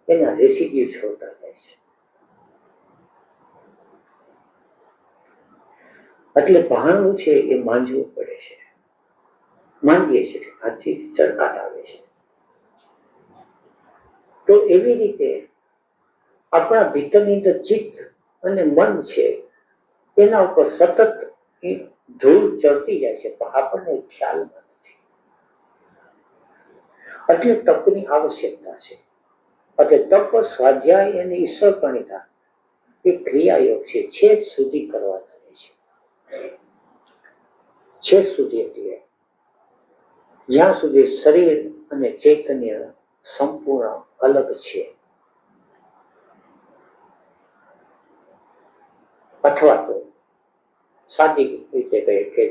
એના રેસિડ્યુ છોડતા જાય છે. એટલે ભાણું છે એ માંજવું પડે છે. માંજીએ છીએ આથી ચળકાટ આવે છે. તો એવી રીતે આપણા ભીતરની અંદર ચિત્ત અને મન છે એના ઉપર સતત ધૂળ ચડતી જાય છે પણ આપણને ખ્યાલમાં નથી. એટલે તપની આવશ્યકતા છે. એટલે તપ, સ્વાધ્યાય અને ઈશ્વર પ્રણિધાન એ ક્રિયાયોગ છે. છેદ સુધી કરવાના રહે છે. છેદ સુધી એટલે જ્યાં સુધી શરીર અને ચૈતન્ય સંપૂર્ણ અલગ છે, અથવા તો સાદી રીતે કહે કે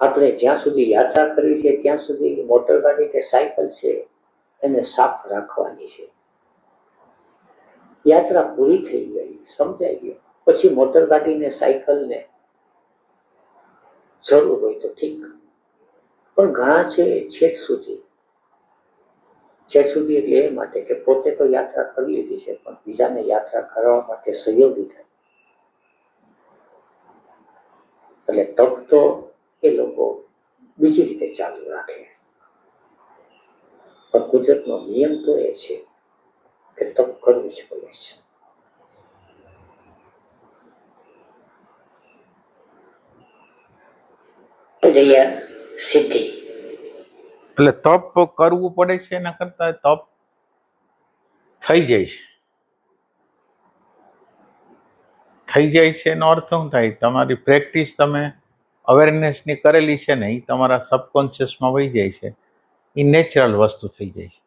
આપણે જ્યાં સુધી યાત્રા કરી છે ત્યાં સુધી મોટર ગાડી કે સાયકલ છે એને સાફ રાખવાની છે. યાત્રા પૂરી થઈ ગઈ, સમજાઈ ગયું, પછી મોટર ગાડીને સાયકલને જરૂર હોય તો ઠીક, પણ ઘણા છે છેક સુધી એટલે એ માટે કે પોતે તો યાત્રા કરી લીધી છે, પણ બીજાને યાત્રા કરવા માટે સહયોગી થાય. એટલે તપ તો એ લોકો બીજી રીતે ચાલુ રાખે, પણ કુદરતનો નિયમ તો એ છે કે તપ કરવું જ પડે છે. સિદ્ધિ એટલે તપ કરવું પડે છે, એના કરતા તપ થઈ જાય છે. થઈ જાય છે એનો અર્થ શું થાય? તમારી પ્રેક્ટિસ તમે અવેરનેસની કરેલી છે ને, એ તમારા સબકોન્શિયસમાં વહી જાય છે. એ નેચરલ વસ્તુ થઈ જાય છે.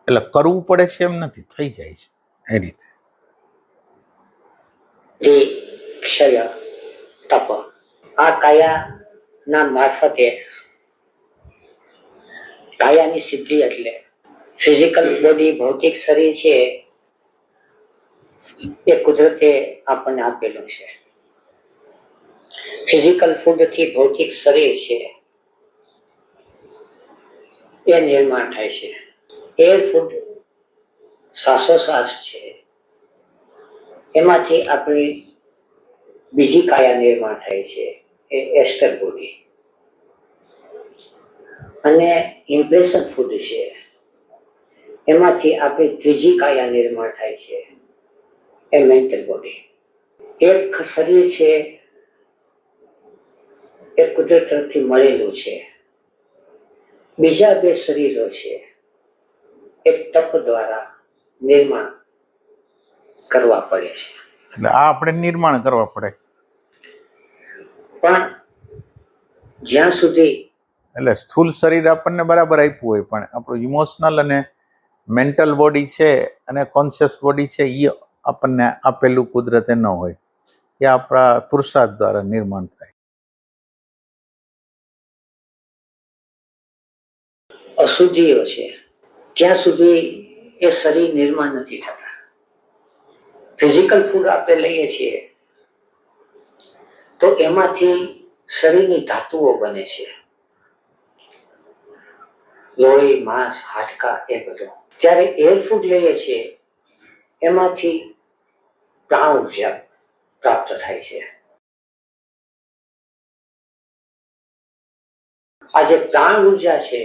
એટલે કરવું પડે છે એમ નથી, થઈ જાય છે એ રીતે. ક્ષય તપ આ કાયાના મારફતે, કાયાની સિદ્ધિ એટલે ફિઝિકલ બોડી, ભૌતિક શરીર છે એ કુદરતે આપણને આપેલું છે. ફિઝિકલ ફૂડ થી ભૌતિક શરીર છે એ નિર્માણ થાય છે. એર ફૂડ, શ્વાસોશ્વાસ છે, એમાંથી આપણી બીજી કાયા નિર્માણ થાય છે, એ એસ્ટર બોડી. અને ઇમ્પ્રેશન ફૂડ છે, એમાંથી આપણી ત્રીજી કાયા નિર્માણ થાય છે, એ મેન્ટલ બોડી. એક શરીર છે એ કુદરત તરફથી મળેલું છે. બીજા બે શરીરો છે એ તપ દ્વારા નિર્માણ કરવા પડે છે. એટલે આ આપણે નિર્માણ કરવા પડે. પણ જ્યાં સુધી એટલે સ્થૂલ શરીર આપણને બરાબર આપ્યું હોય, પણ આપણું ઇમોશનલ અને મેન્ટલ બોડી છે અને કોન્શિયસ બોડી છે, એ આપણને આપેલું કુદરતે ન હોય. એ આપણા પુરુષાર્થ દ્વારા નિર્માણ થાય. અશુદ્ધિઓ છે ત્યાં સુધી એ શરીર નિર્માણ નથી થતા. ફિઝિકલ ફૂડ આપણે લઈએ છીએ તો એમાંથી શરીરની ધાતુઓ બને છે, લોહી, માંસ, હાડકા, એ બધું. જ્યારે એર ફૂડ લઈએ છીએ એમાંથી પ્રાણ ઉર્જા પ્રાપ્ત થાય છે. આ જે પ્રાણ ઉર્જા છે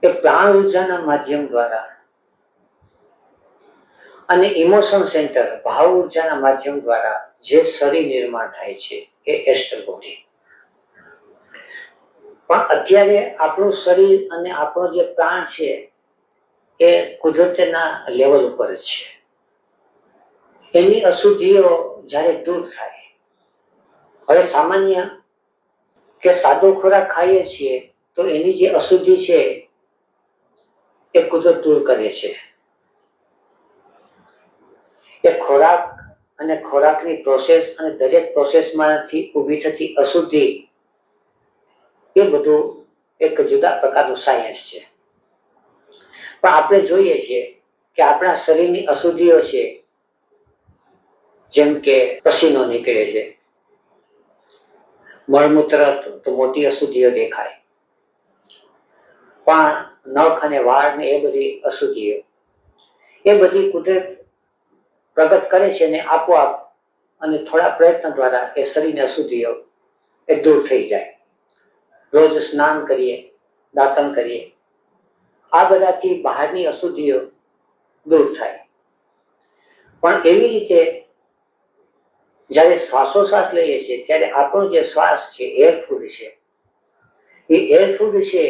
એ પ્રાણ ઉર્જાના માધ્યમ દ્વારા અને ઇમોશન સેન્ટર, ભાવ ઉર્જાના માધ્યમ દ્વારા જે શરીર નિર્માણ થાય છે એ એસ્ટર બોડી. પણ અત્યારે આપણું શરીર અને આપણો જે પ્રાણ છે એ કુદરતના લેવલ ઉપર જ છે. એની અશુદ્ધિઓ જ્યારે દૂર થાય, હવે સામાન્ય કે સાદો ખોરાક ખાઈએ છીએ તો એની જે અશુદ્ધિ છે એ કુદરત દૂર કરે છે. એ ખોરાક અને ખોરાકની પ્રોસેસ અને દરેક પ્રોસેસમાંથી ઊભી થતી અશુદ્ધિ, એ બધું એક જુદા પ્રકારનું સાયન્સ છે. પણ આપણે જોઈએ છીએ કે આપણા શરીરની અશુદ્ધિઓ છે, જેમ કે પસીનો નીકળે છે, મળમૂત્ર તો મોટી અશુદ્ધિઓ દેખાય, પણ નખ અને વાળ ને એ બધી અશુદ્ધિઓ, એ બધી કુદરત પ્રગટ કરે છે ને આપોઆપ અને થોડા પ્રયત્ન દ્વારા એ શરીરની અશુદ્ધિઓ એ દૂર થઈ જાય. રોજ સ્નાન કરીએ, દાંતણ કરીએ, આ બધાથી બહારની અશુદ્ધિઓ દૂર થાય. પણ એવી રીતે જ્યારે શ્વાસોશ્વાસ લઈએ છીએ ત્યારે આપણો જે શ્વાસ છે, એર ફૂડ છે, એ એર ફૂડ છે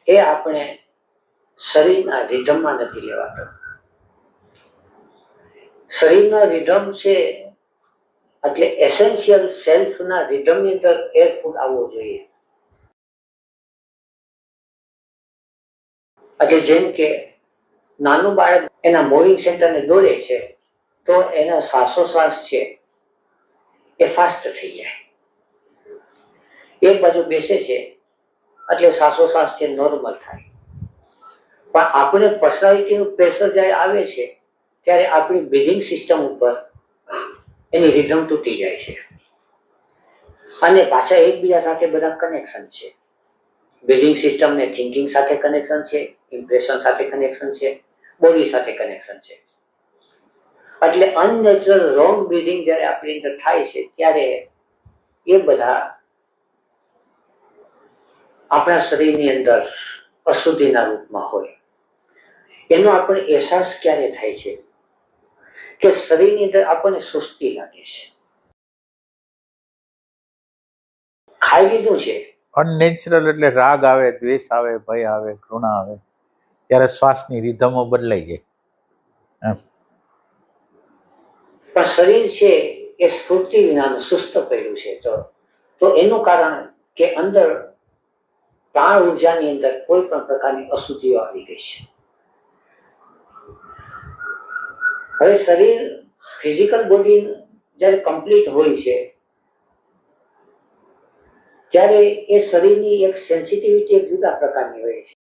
એ આપણે શરીરના રિધમમાં નથી લેવાતો. શરીરના રિધમ છે એટલે એસેન્શિયલ સેલ્ફના રિધમની અંદર એર ફૂડ આવવો જોઈએ. એટલે જેમ કે નાનું બાળક એના મૂવિંગ સેન્ટરને દોડે છે તો એના શ્વાસોશ્વાસ છે એ ફાસ્ટ થઈ જાય. એક બાજુ બેસે છે એટલે શ્વાસોશ્વાસ છે નોર્મલ થાય. પણ આપણે પર્સનાલિટીનું પ્રેશર જ્યારે આવે છે ત્યારે આપણી બ્રીધિંગ સિસ્ટમ ઉપર એની રિધમ તૂટી જાય છે. અને પાછા એકબીજા સાથે બધા કનેક્શન છે. બ્રીધિંગ સિસ્ટમ ને થિંકિંગ સાથે કનેક્શન છે, ઇમ્પ્રેશન સાથે કનેક્શન છે, બોડી સાથે કનેક્શન છે. એટલે અનનેચરલ રોંગ બ્રીધિંગ જ્યારે આપણી અંદર થાય છે ત્યારે એ બધા આપણા શરીરની અંદર અશુદ્ધિના રૂપમાં હોય. એનો આપણને અહેસાસ ક્યારે થાય છે કે શરીરની અંદર આપણને સુસ્તી લાગે છે, ખાઈ લીધું છે. અનનેચરલ એટલે રાગ આવે, દ્વેષ આવે, ભય આવે, ઘૃણા આવે, ત્યારે શ્વાસની રિધમો બદલાઈ જાય. પણ શરીર છે એ સ્ફૂર્તિ વિનાનું સુસ્ત પડ્યું છે. તો એનું કારણ કે અંદર પ્રાણ ઉર્જાની અંદર કોઈ પણ પ્રકારની અશુદ્ધિઓ આવી ગઈ છે. હવે શરીર ફિઝિકલ બોડી જ્યારે કમ્પ્લીટ હોય છે ત્યારે એ શરીરની એક સેન્સિટિવિટી એક જુદા પ્રકારની હોય છે.